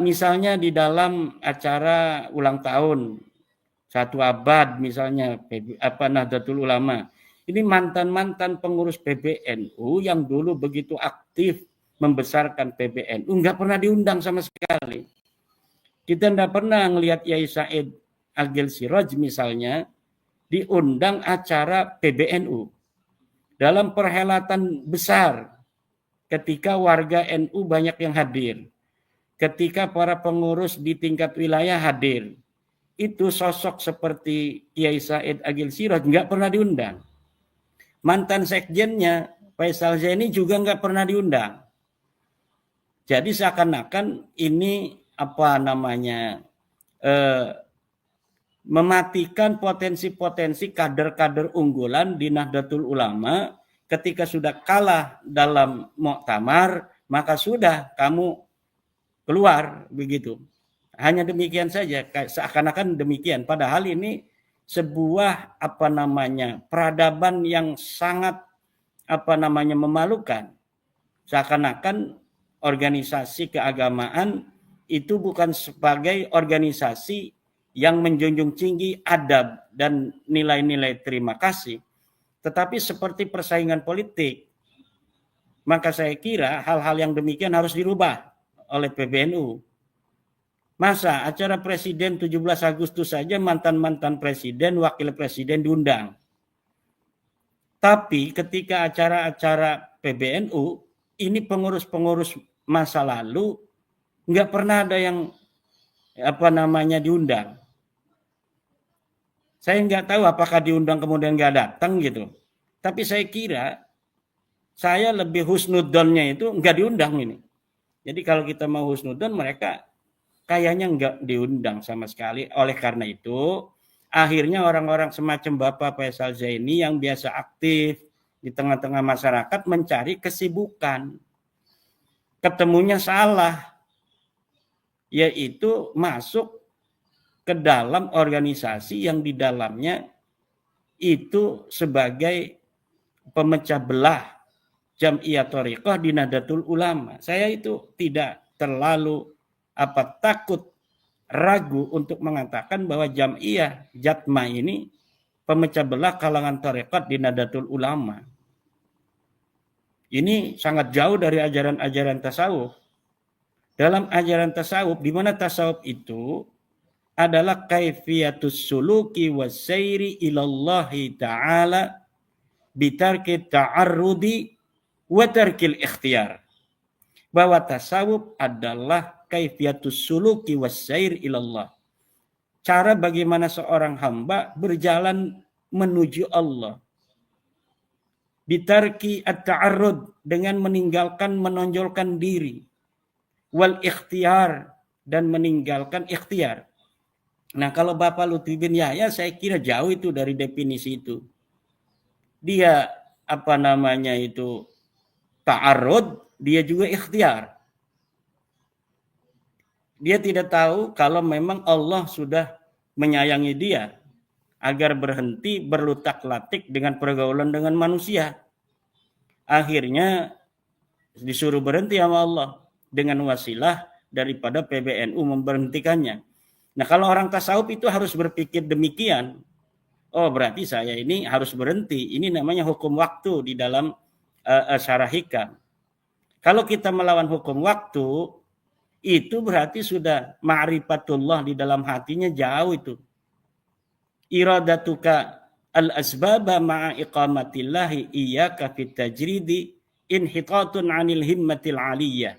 Misalnya di dalam acara ulang tahun 1 abad misalnya Nahdlatul Ulama, ini mantan-mantan pengurus PBNU yang dulu begitu aktif membesarkan PBNU nggak pernah diundang sama sekali. Kita nggak pernah ngelihat Yai Said Agil Siraj misalnya diundang acara PBNU dalam perhelatan besar ketika warga NU banyak yang hadir, ketika para pengurus di tingkat wilayah hadir. Itu sosok seperti Kiai Said Agil Siraj nggak pernah diundang. Mantan sekjennya Faisal Zaini juga nggak pernah diundang. Jadi seakan-akan ini mematikan potensi-potensi kader-kader unggulan di Nahdlatul Ulama. Ketika sudah kalah dalam muktamar, maka sudah kamu keluar begitu. Hanya demikian saja, seakan-akan demikian. Padahal ini sebuah peradaban yang sangat memalukan. Seakan-akan organisasi keagamaan itu bukan sebagai organisasi yang menjunjung tinggi adab dan nilai-nilai terima kasih, tetapi seperti persaingan politik. Maka saya kira hal-hal yang demikian harus dirubah oleh PBNU. Masa acara presiden 17 Agustus saja mantan-mantan presiden, wakil presiden diundang. Tapi ketika acara-acara PBNU, ini pengurus-pengurus masa lalu nggak pernah ada yang diundang. Saya nggak tahu apakah diundang kemudian nggak datang gitu. Tapi saya kira saya lebih husnudonnya itu nggak diundang ini. Jadi kalau kita mau husnudon, mereka kayaknya nggak diundang sama sekali. Oleh karena itu, akhirnya orang-orang semacam Bapak Faisal Zaini yang biasa aktif di tengah-tengah masyarakat mencari kesibukan. Ketemunya salah, yaitu masuk ke dalam organisasi yang di dalamnya itu sebagai pemecah belah Jam'iyah Thariqah di Nahdlatul Ulama. Saya itu tidak terlalu takut, ragu untuk mengatakan bahwa Jam'iyah Jatma ini pemecah belah kalangan Thariqat di Nahdlatul Ulama. Ini sangat jauh dari ajaran-ajaran tasawuf. Dalam ajaran tasawuf, di mana tasawuf itu adalah kaifiyatus suluki wassairi ilallahi ta'ala bitarki ta'arrudi wa tarkil ikhtiyar. Bahwa tasawuf adalah kaifiyatus suluki wassair ilallah. Cara bagaimana seorang hamba berjalan menuju Allah. Bitarki at-ta'arrud, dengan meninggalkan menonjolkan diri. Wal ikhtiyar, dan meninggalkan ikhtiar. Nah, kalau Bapak Lutfi bin Yahya saya kira jauh itu dari definisi itu. Dia ta'arud, dia juga ikhtiar. Dia tidak tahu kalau memang Allah sudah menyayangi dia agar berhenti berlutak-latik dengan pergaulan dengan manusia. Akhirnya disuruh berhenti sama Allah dengan wasilah daripada PBNU memberhentikannya. Nah, kalau orang tasawuf itu harus berpikir demikian. Oh, berarti saya ini harus berhenti. Ini namanya hukum waktu di dalam syarah hikam. Kalau kita melawan hukum waktu, itu berarti sudah ma'rifatullah di dalam hatinya jauh itu. Iradatuka al-asbaba ma'a iqamatillahi iyyaka fit tajridi inhitatun 'anil himmatil 'aliyah.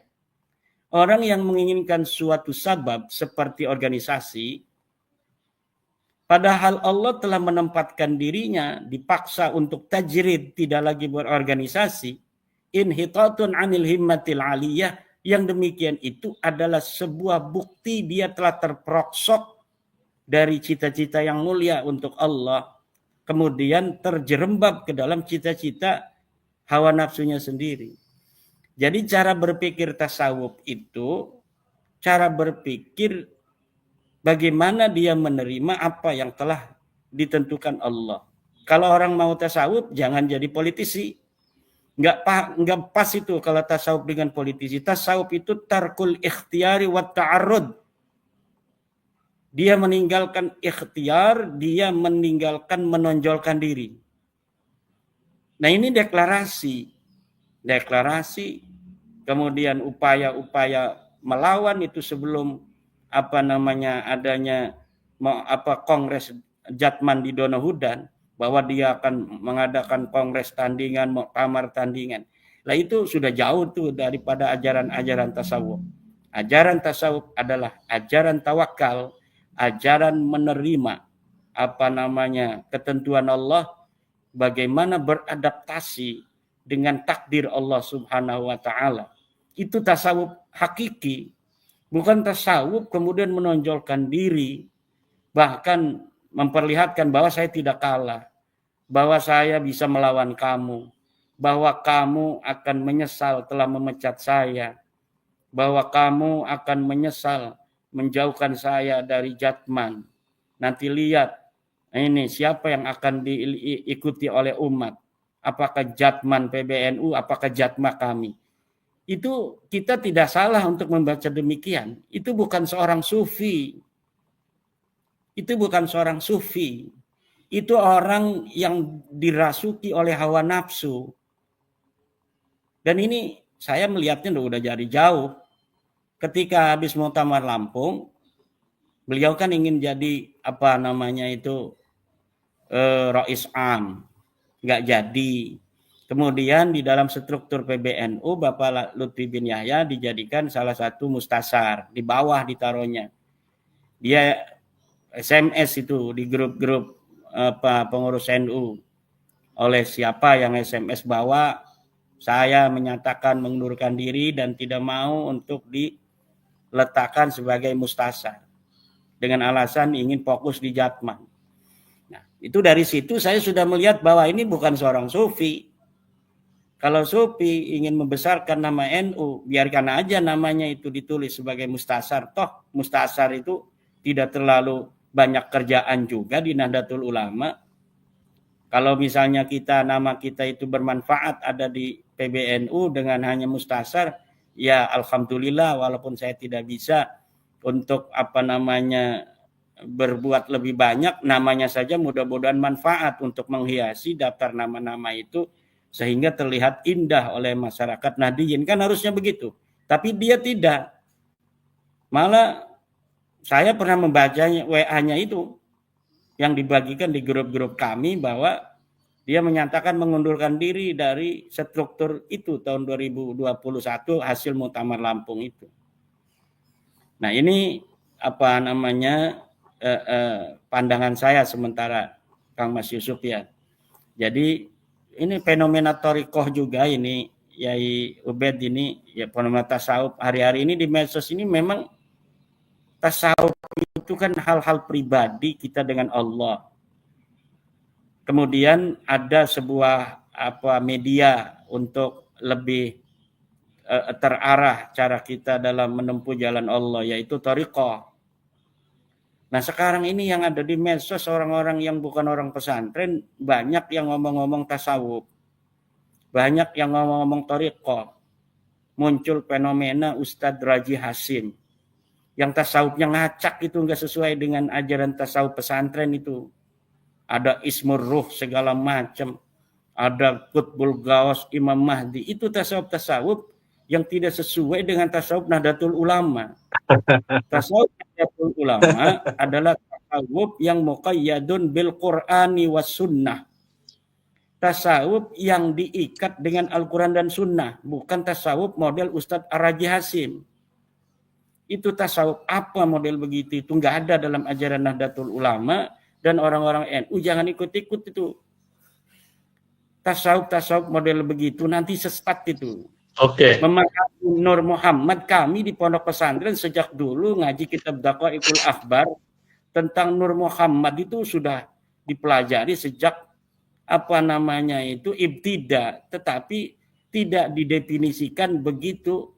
Orang yang menginginkan suatu sabab seperti organisasi, padahal Allah telah menempatkan dirinya dipaksa untuk tajrid, tidak lagi berorganisasi, inhitatun 'anil himmatil 'aliyah, yang demikian itu adalah sebuah bukti dia telah terperoksok dari cita-cita yang mulia untuk Allah, kemudian terjerembab ke dalam cita-cita hawa nafsunya sendiri. Jadi cara berpikir tasawuf itu cara berpikir bagaimana dia menerima apa yang telah ditentukan Allah. Kalau orang mau tasawuf jangan jadi politisi. Enggak pas itu kalau tasawuf dengan politisi. Tasawuf itu tarkul ikhtiyari wa ta'arrud. Dia meninggalkan ikhtiar, dia meninggalkan menonjolkan diri. Nah, ini deklarasi, kemudian upaya-upaya melawan itu sebelum adanya kongres Jatman di Donohudan, bahwa dia akan mengadakan kongres tandingan, muktamar tandingan. Lah itu sudah jauh tuh daripada ajaran-ajaran tasawuf. Ajaran tasawuf adalah ajaran tawakal, ajaran menerima ketentuan Allah, bagaimana beradaptasi dengan takdir Allah Subhanahu wa taala. Itu tasawuf hakiki, bukan tasawuf kemudian menonjolkan diri, bahkan memperlihatkan bahwa saya tidak kalah, bahwa saya bisa melawan kamu, bahwa kamu akan menyesal telah memecat saya, bahwa kamu akan menyesal menjauhkan saya dari Jatman. Nanti lihat ini siapa yang akan diikuti oleh umat. Apakah Jatman PBNU, apakah Jatma kami. Itu kita tidak salah untuk membaca demikian. Itu bukan seorang sufi. Itu bukan seorang sufi. Itu orang yang dirasuki oleh hawa nafsu. Dan ini saya melihatnya udah jadi jauh. Ketika habis muktamar Lampung, beliau kan ingin jadi Rais Am. Nggak jadi. Kemudian di dalam struktur PBNU, Bapak Lutfi bin Yahya dijadikan salah satu mustasar. Di bawah ditaruhnya. Dia SMS itu di grup-grup pengurus NU. Oleh siapa yang SMS bawa, saya menyatakan mengundurkan diri dan tidak mau untuk diletakkan sebagai mustasar. Dengan alasan ingin fokus di Jatman. Nah, itu dari situ saya sudah melihat bahwa ini bukan seorang sufi. Kalau sufi ingin membesarkan nama NU, biarkan aja namanya itu ditulis sebagai mustasar. Toh mustasar itu tidak terlalu banyak kerjaan juga di Nahdlatul Ulama. Kalau misalnya nama kita itu bermanfaat ada di PBNU dengan hanya mustasar, ya alhamdulillah, walaupun saya tidak bisa untuk berbuat lebih banyak, namanya saja mudah-mudahan manfaat untuk menghiasi daftar nama-nama itu sehingga terlihat indah oleh masyarakat Nahdliyin, kan harusnya begitu. Tapi dia tidak. Malah saya pernah membacanya WA-nya itu yang dibagikan di grup-grup kami bahwa dia menyatakan mengundurkan diri dari struktur itu tahun 2021 hasil muktamar Lampung itu. Nah, ini pandangan saya sementara Kang Mas Yusuf ya. Jadi ini fenomena thariqah juga ini Yai Ubed ini ya, fenomena tasawuf hari-hari ini di medsos ini memang tasawuf itu kan hal-hal pribadi kita dengan Allah. Kemudian ada sebuah media untuk lebih terarah cara kita dalam menempuh jalan Allah, yaitu thariqah. Nah sekarang ini yang ada di medsos, orang-orang yang bukan orang pesantren banyak yang ngomong-ngomong tasawuf, banyak yang ngomong-ngomong thariqah. Muncul fenomena Ustadz Raji Hasim yang tasawufnya ngacak, itu nggak sesuai dengan ajaran tasawuf pesantren itu. Ada Ismur Ruh segala macam, ada Qutbul Gawas, Imam Mahdi, itu tasawuf yang tidak sesuai dengan tasawuf Nahdlatul Ulama. Tasawuf Nahdlatul Ulama adalah tasawuf yang muqayyadun bil Qur'ani was sunnah. Tasawuf yang diikat dengan Al-Quran dan Sunnah, bukan tasawuf model Ustadz Ar-Raji Hasim. Itu tasawuf apa model begitu? Itu nggak ada dalam ajaran Nahdlatul Ulama, dan orang-orang NU jangan ikut-ikut itu. Tasawuf model begitu nanti sesat itu. Oke. Memahami Nur Muhammad, kami di pondok pesantren sejak dulu ngaji kitab Daqaiqul Akhbar tentang Nur Muhammad itu sudah dipelajari sejak ibtida, tetapi tidak didefinisikan begitu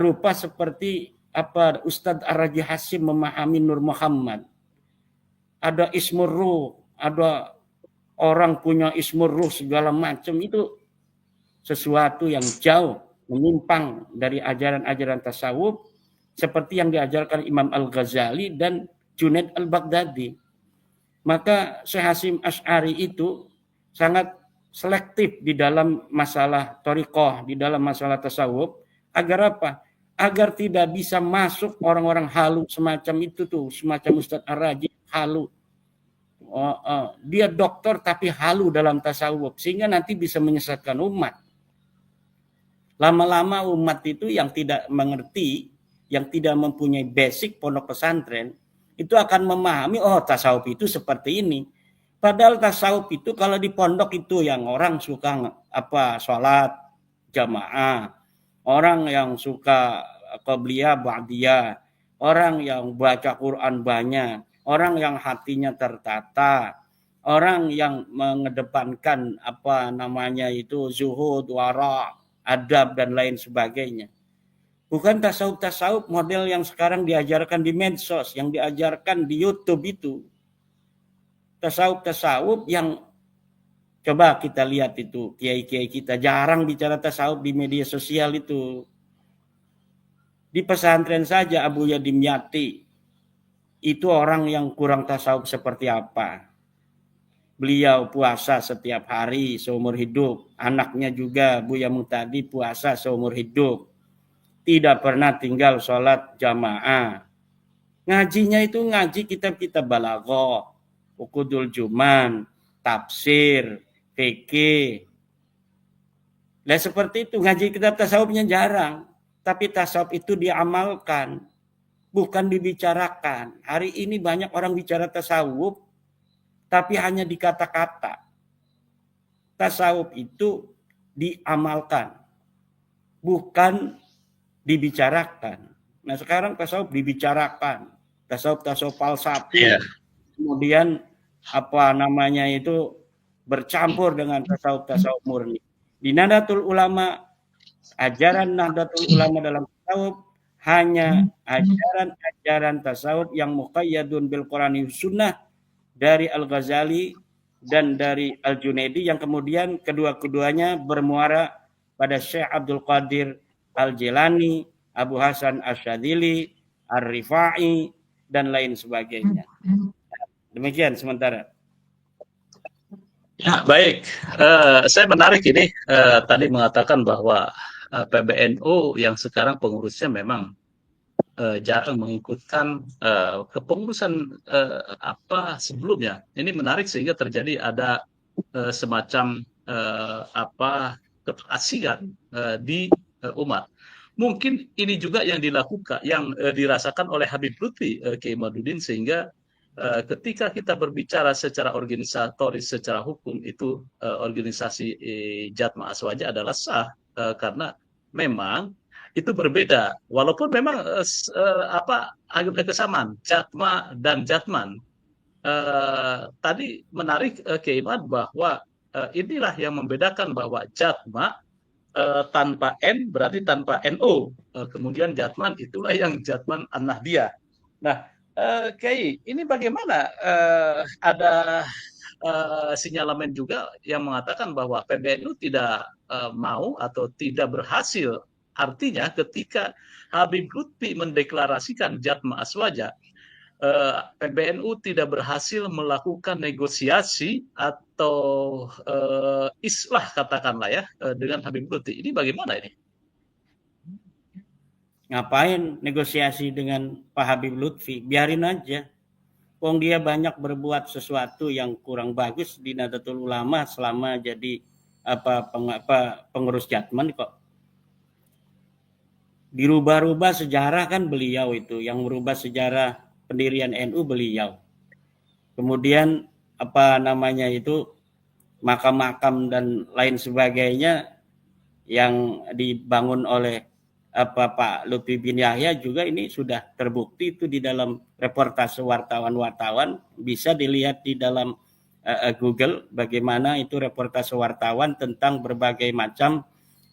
rupa seperti Ustadz Ar-Raji Hasim memahami Nur Muhammad. Ada Ismur Ruh, ada orang punya Ismur Ruh segala macam, itu sesuatu yang jauh menyimpang dari ajaran-ajaran tasawuf seperti yang diajarkan Imam Al-Ghazali dan Junaid Al-Baghdadi. Maka Syekh Hasim Asy'ari itu sangat selektif di dalam masalah thariqah, di dalam masalah tasawuf. Agar apa? Agar tidak bisa masuk orang-orang halu semacam itu tuh, semacam Ustadz Ar-Raji halu. Dia dokter tapi halu dalam tasawuf, sehingga nanti bisa menyesatkan umat. Lama-lama umat itu yang tidak mengerti, yang tidak mempunyai basic pondok pesantren, itu akan memahami, oh tasawuf itu seperti ini. Padahal tasawuf itu kalau di pondok itu yang orang suka sholat jamaah, orang yang suka qabliyah ba'diyah, orang yang baca Quran banyak, orang yang hatinya tertata, orang yang mengedepankan zuhud, wara, adab dan lain sebagainya. Bukan tasawuf model yang sekarang diajarkan di medsos, yang diajarkan di YouTube itu. Tasawuf yang coba kita lihat itu, kiai-kiai kita jarang bicara tasawuf di media sosial itu. Di pesantren saja Abu Yadim Yati itu orang yang kurang tasawuf seperti apa. Beliau puasa setiap hari seumur hidup. Anaknya juga Buya Muhtadi puasa seumur hidup. Tidak pernah tinggal sholat jamaah. Ngajinya itu ngaji kitab-kitab balaghah, Uqudul Juman, tafsir, fikih. Nah seperti itu, ngaji kitab tasawufnya jarang. Tapi tasawuf itu diamalkan, bukan dibicarakan. Hari ini banyak orang bicara tasawuf, tapi hanya di kata-kata. Tasawuf itu diamalkan, bukan dibicarakan. Nah sekarang tasawuf dibicarakan, tasawuf falsafi, kemudian bercampur dengan tasawuf murni. Di Nahdlatul Ulama, ajaran Nahdlatul Ulama dalam tasawuf hanya ajaran tasawuf yang muqayyadun bil Qur'ani sunnah dari Al-Ghazali dan dari Al-Junaidi, yang kemudian kedua-keduanya bermuara pada Syekh Abdul Qadir Al-Jilani, Abu Hasan Asyadzili, Ar-Rifai, dan lain sebagainya. Demikian sementara. Ya, baik. Saya menarik ini tadi mengatakan bahwa PBNU yang sekarang pengurusnya memang jarang mengikutkan kepengurusan sebelumnya. Ini menarik sehingga terjadi ada semacam keterasikan di umat. Mungkin ini juga yang dilakukan, yang dirasakan oleh Habib Lutfi Kiai Imaduddin, sehingga ketika kita berbicara secara organisatoris, secara hukum, itu organisasi Jatma Aswaja adalah sah karena memang itu berbeda. Walaupun memang agenda kesamaan, Jatma dan Jatman. Tadi menarik Kiai Imad bahwa inilah yang membedakan bahwa Jatma tanpa N berarti tanpa NO. Kemudian Jatman itulah yang Jatman An-Nahdiyah. Nah, Kiai, ini bagaimana ada sinyalemen juga yang mengatakan bahwa PBNU tidak mau atau tidak berhasil. Artinya ketika Habib Lutfi mendeklarasikan Jatma Aswaja, PBNU tidak berhasil melakukan negosiasi atau islah katakanlah ya dengan Habib Lutfi. Ini bagaimana ini? Ngapain negosiasi dengan Pak Habib Lutfi? Biarin aja. Wong dia banyak berbuat sesuatu yang kurang bagus di Nahdlatul Ulama selama jadi pengurus Jatman kok. Dirubah-rubah sejarah kan beliau itu, yang merubah sejarah pendirian NU beliau. Kemudian makam-makam dan lain sebagainya yang dibangun oleh Pak Lutfi bin Yahya juga ini sudah terbukti itu di dalam reportase wartawan-wartawan, bisa dilihat di dalam Google bagaimana itu reportase wartawan tentang berbagai macam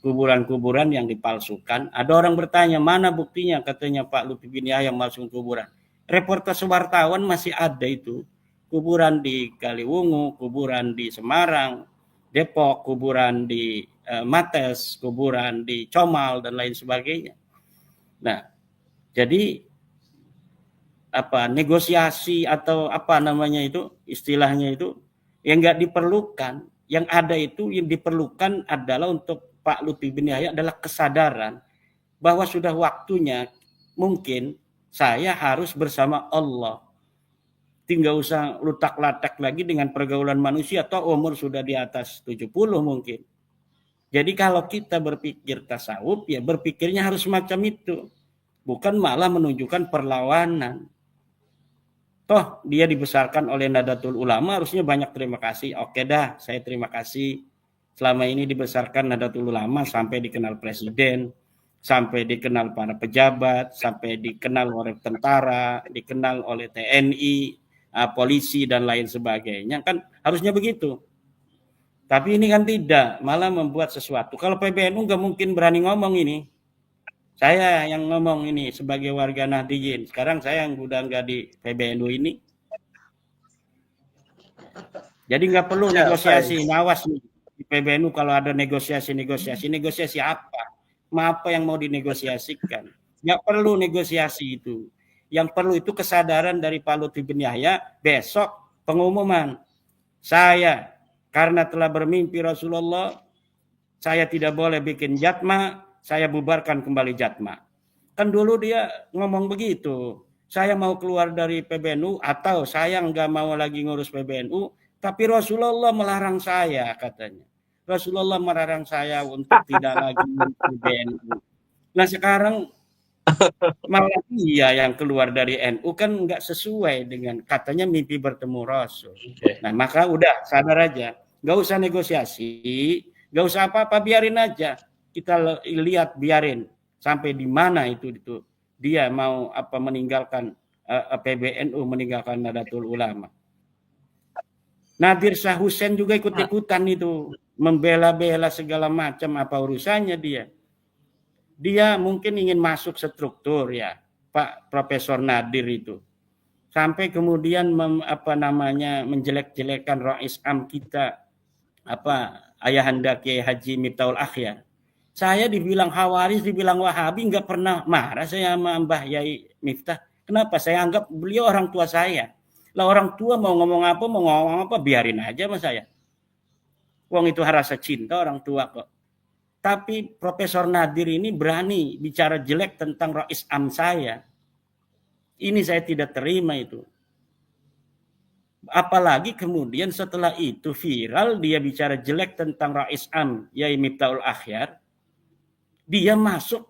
kuburan-kuburan yang dipalsukan. Ada orang bertanya, mana buktinya katanya Pak Lutfi bin Yahya masuk kuburan. Reportase wartawan masih ada itu. Kuburan di Kaliwungu, kuburan di Semarang, Depok, kuburan di Mates, kuburan di Comal dan lain sebagainya. Nah, jadi negosiasi atau istilahnya itu yang nggak diperlukan. Yang ada itu yang diperlukan adalah untuk Pak Lutfi bin Yahya adalah kesadaran bahwa sudah waktunya mungkin saya harus bersama Allah. Tinggal usah lutak-latak lagi dengan pergaulan manusia atau umur sudah di atas 70 mungkin. Jadi kalau kita berpikir tasawuf, ya berpikirnya harus semacam itu. Bukan malah menunjukkan perlawanan. Toh dia dibesarkan oleh Nahdlatul Ulama, harusnya banyak terima kasih. Oke dah, saya terima kasih. Selama ini dibesarkan Nahdlatul Ulama sampai dikenal presiden, sampai dikenal para pejabat, sampai dikenal oleh tentara, dikenal oleh TNI, polisi dan lain sebagainya. Kan harusnya begitu. Tapi ini kan tidak, malah membuat sesuatu. Kalau PBNU nggak mungkin berani ngomong ini. Saya yang ngomong ini sebagai warga Nahdiyin. Sekarang saya yang udah nggak di PBNU ini. Jadi nggak perlu negosiasi. Nawas nih di PBNU kalau ada negosiasi apa? Apa yang mau dinegosiasikan? Nggak perlu negosiasi itu. Yang perlu itu kesadaran dari Pak Lutfi bin Yahya. Besok pengumuman. Saya karena telah bermimpi Rasulullah, saya tidak boleh bikin Jatma, saya bubarkan kembali Jatma. Kan dulu dia ngomong begitu. Saya mau keluar dari PBNU atau saya nggak mau lagi ngurus PBNU, tapi Rasulullah melarang saya katanya. Rasulullah melarang saya untuk tidak lagi ngurus PBNU. Nah sekarang malah dia yang keluar dari NU kan nggak sesuai dengan katanya mimpi bertemu Rasul. Nah maka udah sadar aja. Gak usah negosiasi, gak usah apa-apa, biarin aja. Kita lihat, biarin sampai di mana itu dia mau meninggalkan PBNU, meninggalkan Nahdlatul Ulama. Nadir Shah Hussein juga ikut-ikutan itu, membela-bela segala macam, apa urusannya dia. Dia mungkin ingin masuk struktur ya, Pak Profesor Nadir itu. Sampai kemudian menjelek-jelekan Rais Am kita, Ayahanda Kiai Haji Miftahul Akhyar. Saya dibilang Khawarij, dibilang Wahabi, nggak pernah marah saya sama Mbah Yai Miftah. Kenapa? Saya anggap beliau orang tua saya. Lah orang tua mau ngomong apa, biarin aja sama saya. Wong itu rasa cinta orang tua kok. Tapi Profesor Nadir ini berani bicara jelek tentang Rais Am saya. Ini saya tidak terima itu. Apalagi kemudian setelah itu viral dia bicara jelek tentang Rais Am Yai Miftahul Akhyar, dia masuk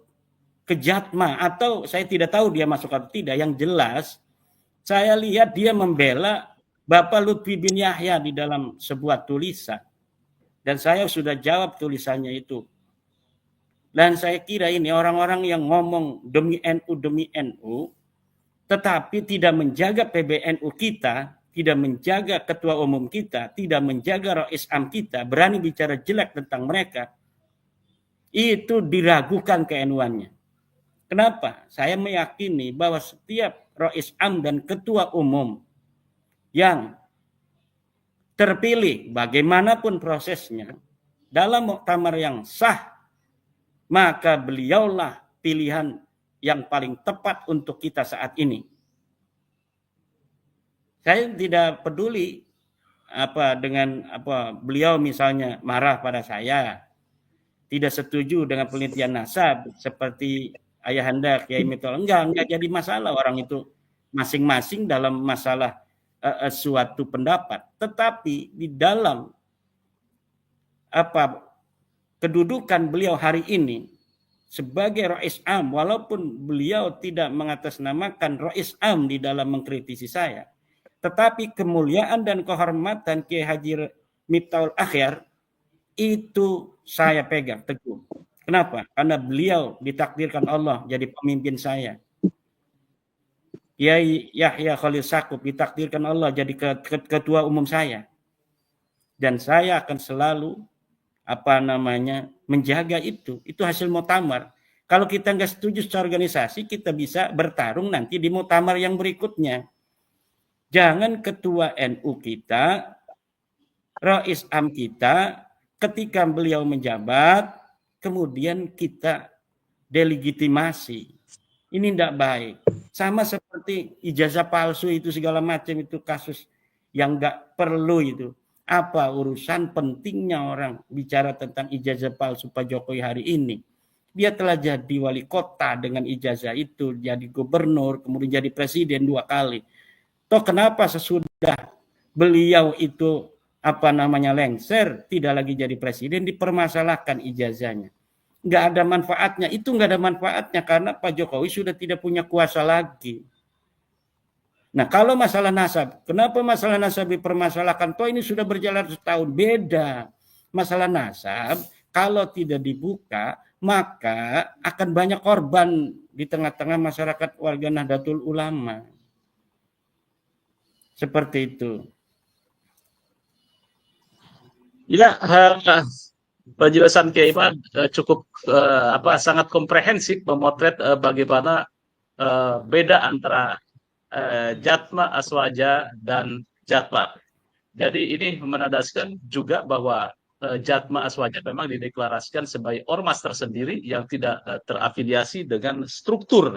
ke Jatma atau saya tidak tahu dia masuk atau tidak. Yang jelas saya lihat dia membela Bapak Lutfi bin Yahya di dalam sebuah tulisan dan saya sudah jawab tulisannya itu. Dan saya kira ini orang-orang yang ngomong demi NU, tetapi tidak menjaga PBNU kita, tidak menjaga ketua umum kita, tidak menjaga Rais Am kita, berani bicara jelek tentang mereka, itu diragukan ke-NU-annya. Kenapa? Saya meyakini bahwa setiap Rais Am dan ketua umum yang terpilih, bagaimanapun prosesnya, dalam muktamar yang sah, maka beliaulah pilihan yang paling tepat untuk kita saat ini. Saya tidak peduli dengan beliau misalnya marah pada saya, tidak setuju dengan penelitian nasab seperti ayahanda Kiai Mitol, enggak jadi masalah, orang itu masing-masing dalam masalah suatu pendapat. Tetapi di dalam kedudukan beliau hari ini sebagai Rais Am, walaupun beliau tidak mengatasnamakan Rais Am di dalam mengkritisi saya, tetapi kemuliaan dan kehormatan Kiai Haji Miftahul Akhyar itu saya pegang teguh. Kenapa? Karena beliau ditakdirkan Allah jadi pemimpin saya. Kiai Yahya Khalil Stakuf ditakdirkan Allah jadi ketua umum saya. Dan saya akan selalu menjaga itu. Itu hasil muktamar. Kalau kita nggak setuju secara organisasi, kita bisa bertarung nanti di muktamar yang berikutnya. Jangan ketua NU kita, Rais Am kita, ketika beliau menjabat, kemudian kita delegitimasi. Ini tidak baik. Sama seperti ijazah palsu itu segala macam, itu kasus yang nggak perlu itu. Apa urusan pentingnya orang bicara tentang ijazah palsu Pak Jokowi hari ini? Dia telah jadi wali kota dengan ijazah itu, jadi gubernur, kemudian jadi presiden 2 kali. Toh kenapa sesudah beliau itu lengser, tidak lagi jadi presiden, dipermasalahkan ijazahnya? Nggak ada manfaatnya. Itu nggak ada manfaatnya karena Pak Jokowi sudah tidak punya kuasa lagi. Nah, kalau masalah nasab, kenapa masalah nasab dipermasalahkan? Toh ini sudah berjalan setahun. Beda. Masalah nasab, kalau tidak dibuka, maka akan banyak korban di tengah-tengah masyarakat warga Nahdlatul Ulama. Seperti itu. Ya, penjelasan Kiai Iman cukup sangat komprehensif memotret bagaimana beda antara Jatma Aswaja dan Jatma. Jadi ini menandaskan juga bahwa Jatma Aswaja memang dideklarasikan sebagai ormas tersendiri yang tidak terafiliasi dengan struktur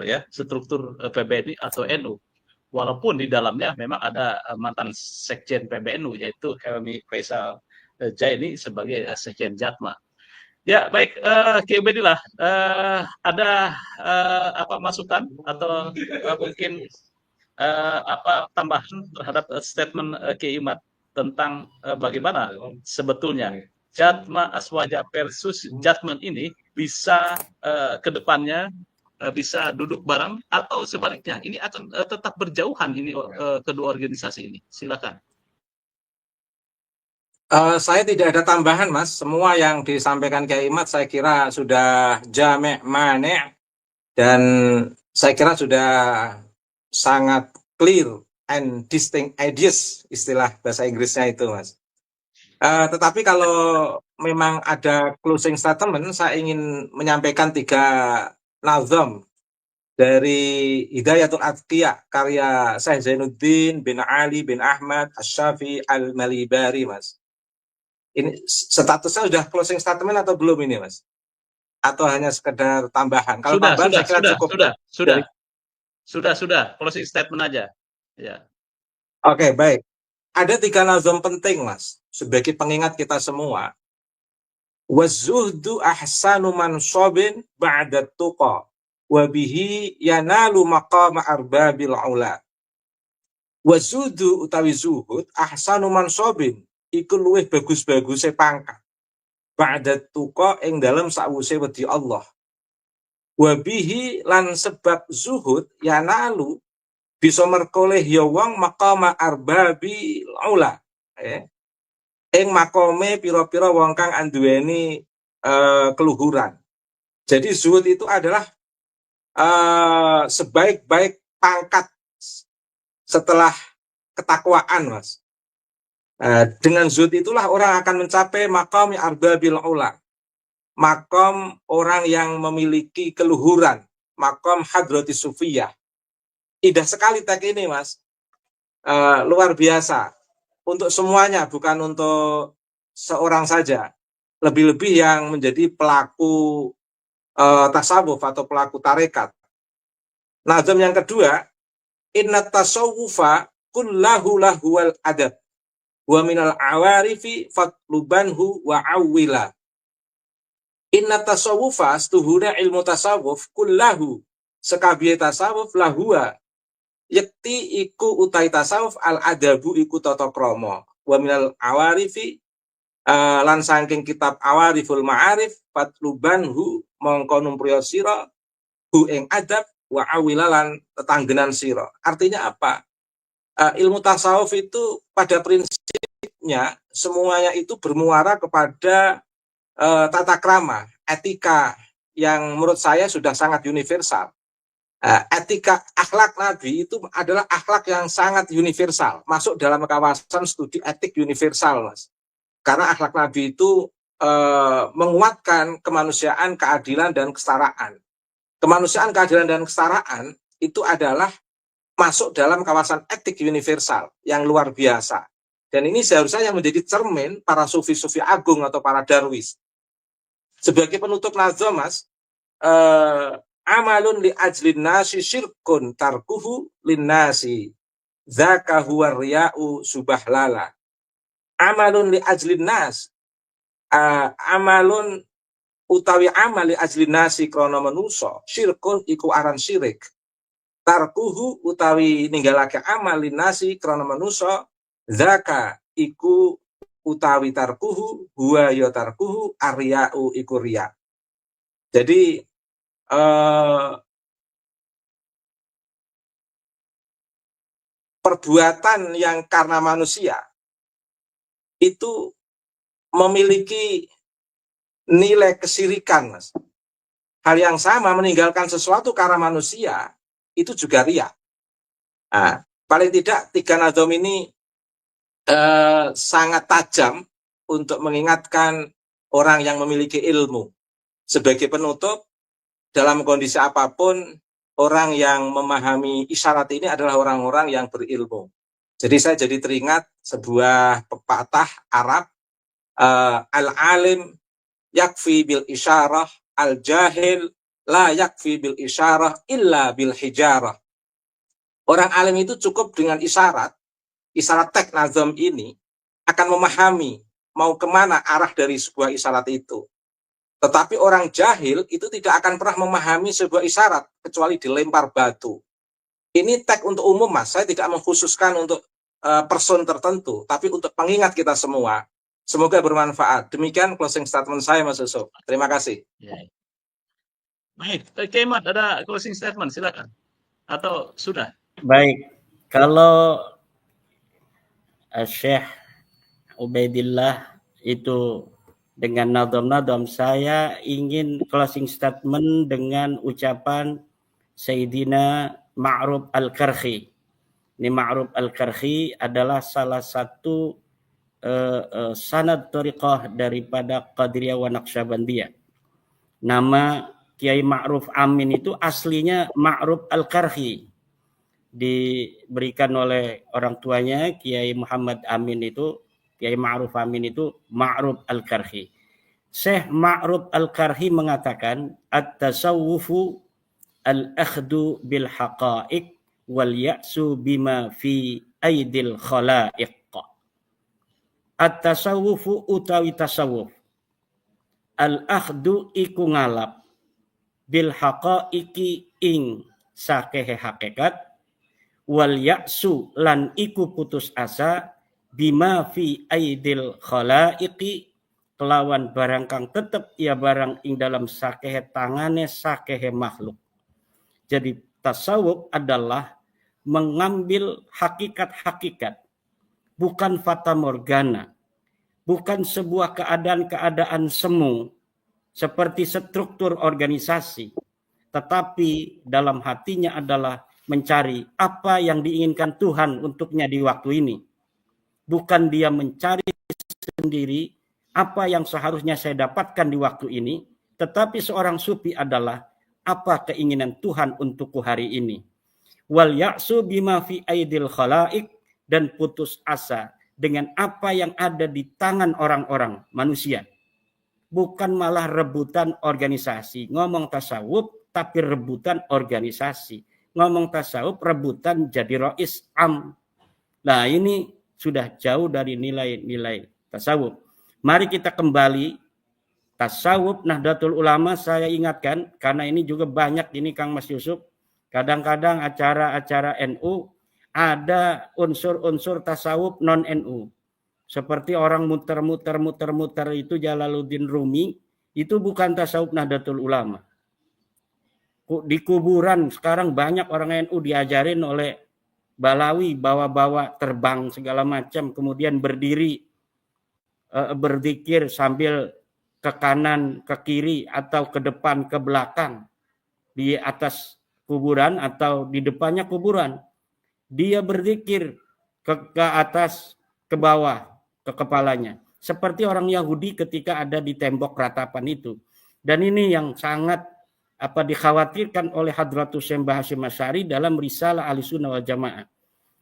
PBNI atau NU. Walaupun di dalamnya memang ada mantan sekjen PBNU yaitu Helmi Faisal Jaini sebagai sekjen Jatma. Ya baik, Kiai Ubedillah, ada masukan atau mungkin tambahan terhadap statement Kiai Imad tentang bagaimana sebetulnya Jatma Aswaja versus Jatman ini bisa ke depannya bisa duduk bareng atau sebaliknya ini akan tetap berjauhan ini kedua organisasi ini. Silakan. Saya tidak ada tambahan, Mas. Semua yang disampaikan Kiai Imad saya kira sudah jami' mani' dan saya kira sudah sangat clear and distinct ideas, istilah bahasa Inggrisnya itu, Mas. Tetapi kalau memang ada closing statement, saya ingin menyampaikan 3 nazam dari Hidayatul Atqiya karya Syekh Zainuddin bin Ali bin Ahmad Asy-Syafi'i Al-Malibari, Mas. Ini statusnya sudah closing statement atau belum ini, Mas? Atau hanya sekedar tambahan? Kalau tambahan saya kira cukup. Sudah, closing statement aja. Ya. Oke, baik. Ada 3 nazam penting, Mas, sebagai pengingat kita semua. Wazuhdu ahsanu manshabin ba'da tuqa wa bihi yanalu maqama arbabil ula. Wazuhdu utawi zuhud ahsanu manshabin iku luwih bagus-baguse pangkat ba'da tuqa ing dalem sawuse wedi Allah. Wa bihi lan sebab zuhud yanalu bisa merkoleh ya wong maqama arbabil ula. Ing makome pira-pira wong kang anduweni keluhuran. Jadi zuhud itu adalah sebaik-baik pangkat setelah ketakwaan, Mas. Dengan zuhud itulah orang akan mencapai maqam arbabil ula, makom orang yang memiliki keluhuran, makom hadrati sufiyah. Indah sekali tag ini, Mas. Luar biasa. Untuk semuanya, bukan untuk seorang saja. Lebih-lebih yang menjadi pelaku tasawuf atau pelaku tarekat. Nazam yang kedua, inna tasawufa kullahu lahuwal adab wa minal awarifi fatlubanhu wa awwila. Inna tasawufa stuhuna ilmu tasawuf kullahu sekabiyai tasawuf lahua yakti iku utai tasawuf al adabu iku tata krama wa minal awarifi lan saking kitab awariful ma'arif fatlubanhu mongko numpriya sira hu ing adab wa awilalan tetanggenan sira. Artinya apa? Ilmu tasawuf itu pada prinsipnya semuanya itu bermuara kepada tata krama, etika yang menurut saya sudah sangat universal. Etika akhlak Nabi itu adalah akhlak yang sangat universal, masuk dalam kawasan studi etik universal, Mas. Karena akhlak Nabi itu menguatkan kemanusiaan, keadilan, dan kesetaraan. Kemanusiaan, keadilan, dan kesetaraan itu adalah masuk dalam kawasan etik universal yang luar biasa. Dan ini seharusnya yang menjadi cermin para sufi-sufi agung atau para darwis. Sebagai penutup nazam, Mas, amalun li ajlin nasi syirkun tarkuhu lin nasi zaka huwa riya'u subahlala. Amalun li ajlin nas, amalun utawi amal li ajlin nasi krana manusa syirkun iku aran syirik. Tarkuhu utawi ninggalake amal lin nasi krana manusa zaka iku utawi tarkuhu huwa ya tarkuhu arya'u iku riya. Jadi perbuatan yang karena manusia itu memiliki nilai kesirikan, Mas. Hal yang sama meninggalkan sesuatu karena manusia itu juga riya. Nah, paling tidak tiga nazam ini sangat tajam untuk mengingatkan orang yang memiliki ilmu. Sebagai penutup, dalam kondisi apapun, orang yang memahami isyarat ini adalah orang-orang yang berilmu. Jadi saya jadi teringat sebuah pepatah Arab, al-alim yakfi bil isyarah, al-jahil la yakfi bil isyarah illa bil hijarah. Orang alim itu cukup dengan isyarat tek nazam ini akan memahami mau kemana arah dari sebuah isyarat itu. Tetapi orang jahil itu tidak akan pernah memahami sebuah isyarat kecuali dilempar batu. Ini tag untuk umum, Mas. Saya tidak mengkhususkan untuk person tertentu, tapi untuk pengingat kita semua. Semoga bermanfaat. Demikian closing statement saya, Mas Yusuf. Terima kasih. Ya. Baik, Kemat ada closing statement, silakan. Atau sudah? Baik, kalau Syekh Ubaidillah itu dengan nadam-nadam, saya ingin closing statement dengan ucapan Sayyidina Ma'ruf Al-Karhi. Ini Ma'ruf Al-Karhi adalah salah satu sanad thariqah daripada Qadiriyah wa Naqsyabandiyah. Nama Kiai Ma'ruf Amin itu aslinya Ma'ruf Al-Karhi. Diberikan oleh orang tuanya Kiai Muhammad Amin itu, Kiai Ma'ruf Amin itu Ma'ruf Al-Karhi. Syekh Ma'ruf Al-Karhi mengatakan at-tasawwufu al-akhdu bil haqa'iq wal ya'su bima fi aidil khalaiq. At-tasawwufu utawi tasawuf al-akhdu iku ngalap bil haqa'iqi ing sakehe hakikat wal ya'su lan iku putus asa bima fi aidil khalaiqi kelawan barang kang tetep ia barang ing dalam sakehe tangane sakehe makhluk. Jadi tasawuf adalah mengambil hakikat-hakikat, bukan fata morgana, bukan sebuah keadaan-keadaan semu seperti struktur organisasi, tetapi dalam hatinya adalah mencari apa yang diinginkan Tuhan untuknya di waktu ini. Bukan dia mencari sendiri apa yang seharusnya saya dapatkan di waktu ini, tetapi seorang sufi adalah apa keinginan Tuhan untukku hari ini. Wal ya'su bima fi aidil khalaik, dan putus asa dengan apa yang ada di tangan orang-orang manusia. Bukan malah rebutan organisasi. Ngomong tasawuf tapi rebutan organisasi. Ngomong tasawuf rebutan jadi rois am. Nah, ini sudah jauh dari nilai-nilai tasawuf. Mari kita kembali tasawuf Nahdlatul Ulama. Saya ingatkan karena ini juga banyak ini Kang Mas Yusuf. Kadang-kadang acara-acara NU ada unsur-unsur tasawuf non-NU. Seperti orang muter-muter itu Jalaluddin Rumi, itu bukan tasawuf Nahdlatul Ulama. Di kuburan sekarang banyak orang NU diajarin oleh Balawi, bawa-bawa terbang segala macam, kemudian berdiri berzikir sambil ke kanan, ke kiri, atau ke depan, ke belakang, di atas kuburan atau di depannya kuburan. Dia berzikir ke atas, ke bawah, ke kepalanya. Seperti orang Yahudi ketika ada di tembok ratapan itu. Dan ini yang sangat dikhawatirkan oleh Hadratus Syekh Hasyim Asy'ari dalam Risalah Ahlussunnah wal Jamaah.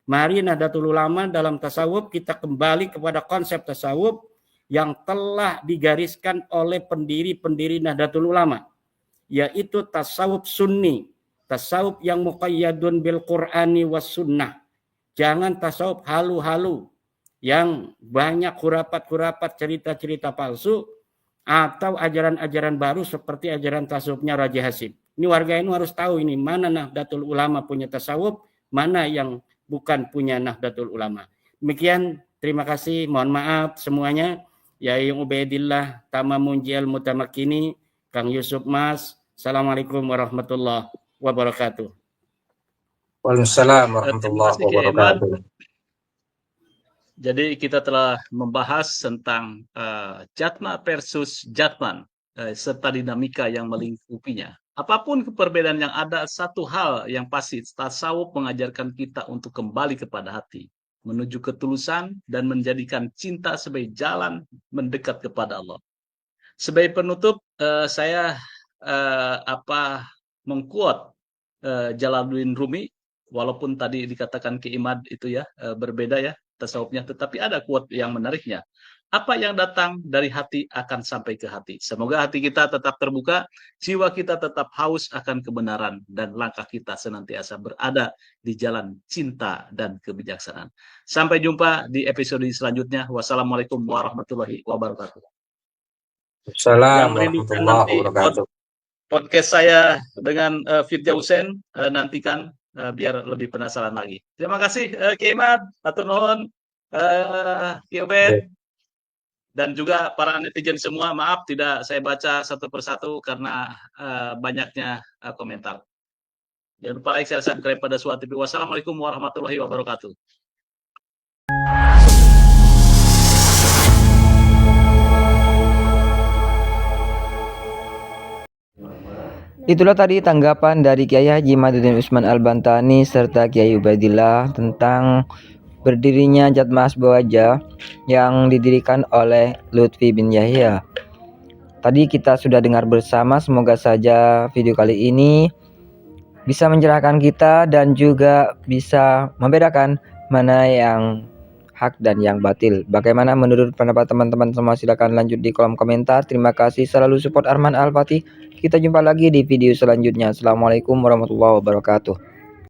Mari Nahdlatul Ulama dalam tasawuf kita kembali kepada konsep tasawuf yang telah digariskan oleh pendiri-pendiri Nahdlatul Ulama, yaitu tasawuf sunni, tasawuf yang muqayyadun bil Qur'ani was sunnah. Jangan tasawuf halu-halu yang banyak khurafat-khurafat, cerita-cerita palsu, atau ajaran-ajaran baru seperti ajaran tasawufnya Raja Hasim. Ini warga ini harus tahu ini mana Nahdlatul Ulama punya tasawuf, mana yang bukan punya Nahdlatul Ulama. Demikian, terima kasih, mohon maaf semuanya. Yai Ubaidillah Tamamunjial Mutamakini, Kang Yusuf Mas. Assalamualaikum warahmatullahi wabarakatuh. Waalaikumsalam warahmatullahi wabarakatuh. Jadi kita telah membahas tentang Jatma versus Jatman serta dinamika yang melingkupinya. Apapun perbedaan yang ada, satu hal yang pasti, tasawuf mengajarkan kita untuk kembali kepada hati, menuju ketulusan dan menjadikan cinta sebagai jalan mendekat kepada Allah. Sebagai penutup, saya mengquote Jalaluddin Rumi, walaupun tadi dikatakan Ki Imad itu ya berbeda ya tasawufnya, tetapi ada quote yang menariknya. Apa yang datang dari hati akan sampai ke hati. Semoga hati kita tetap terbuka, jiwa kita tetap haus akan kebenaran, dan langkah kita senantiasa berada di jalan cinta dan kebijaksanaan. Sampai jumpa di episode selanjutnya. Wassalamualaikum warahmatullahi wabarakatuh. Assalamualaikum warahmatullahi wabarakatuh. Podcast saya dengan Firja Hussein, nantikan biar lebih penasaran lagi. Terima kasih Ki Imad, atur nuhun, Ki Ubed, dan juga para netizen semua. Maaf tidak saya baca satu persatu karena banyaknya komentar. Jangan lupa like, share, subscribe pada Suara TV. Wassalamualaikum warahmatullahi wabarakatuh. Itulah tadi tanggapan dari Kiai Haji Madudin Usman Al-Bantani serta Kiai Ubaidillah tentang berdirinya Jatma Asbawaja yang didirikan oleh Lutfi bin Yahya. Tadi kita sudah dengar bersama, semoga saja video kali ini bisa mencerahkan kita dan juga bisa membedakan mana yang hak dan yang batil. Bagaimana menurut pendapat teman-teman semua? Silakan lanjut di kolom komentar. Terima kasih selalu support Arman Al-Fatih. Kita jumpa lagi di video selanjutnya. Assalamualaikum warahmatullahi wabarakatuh.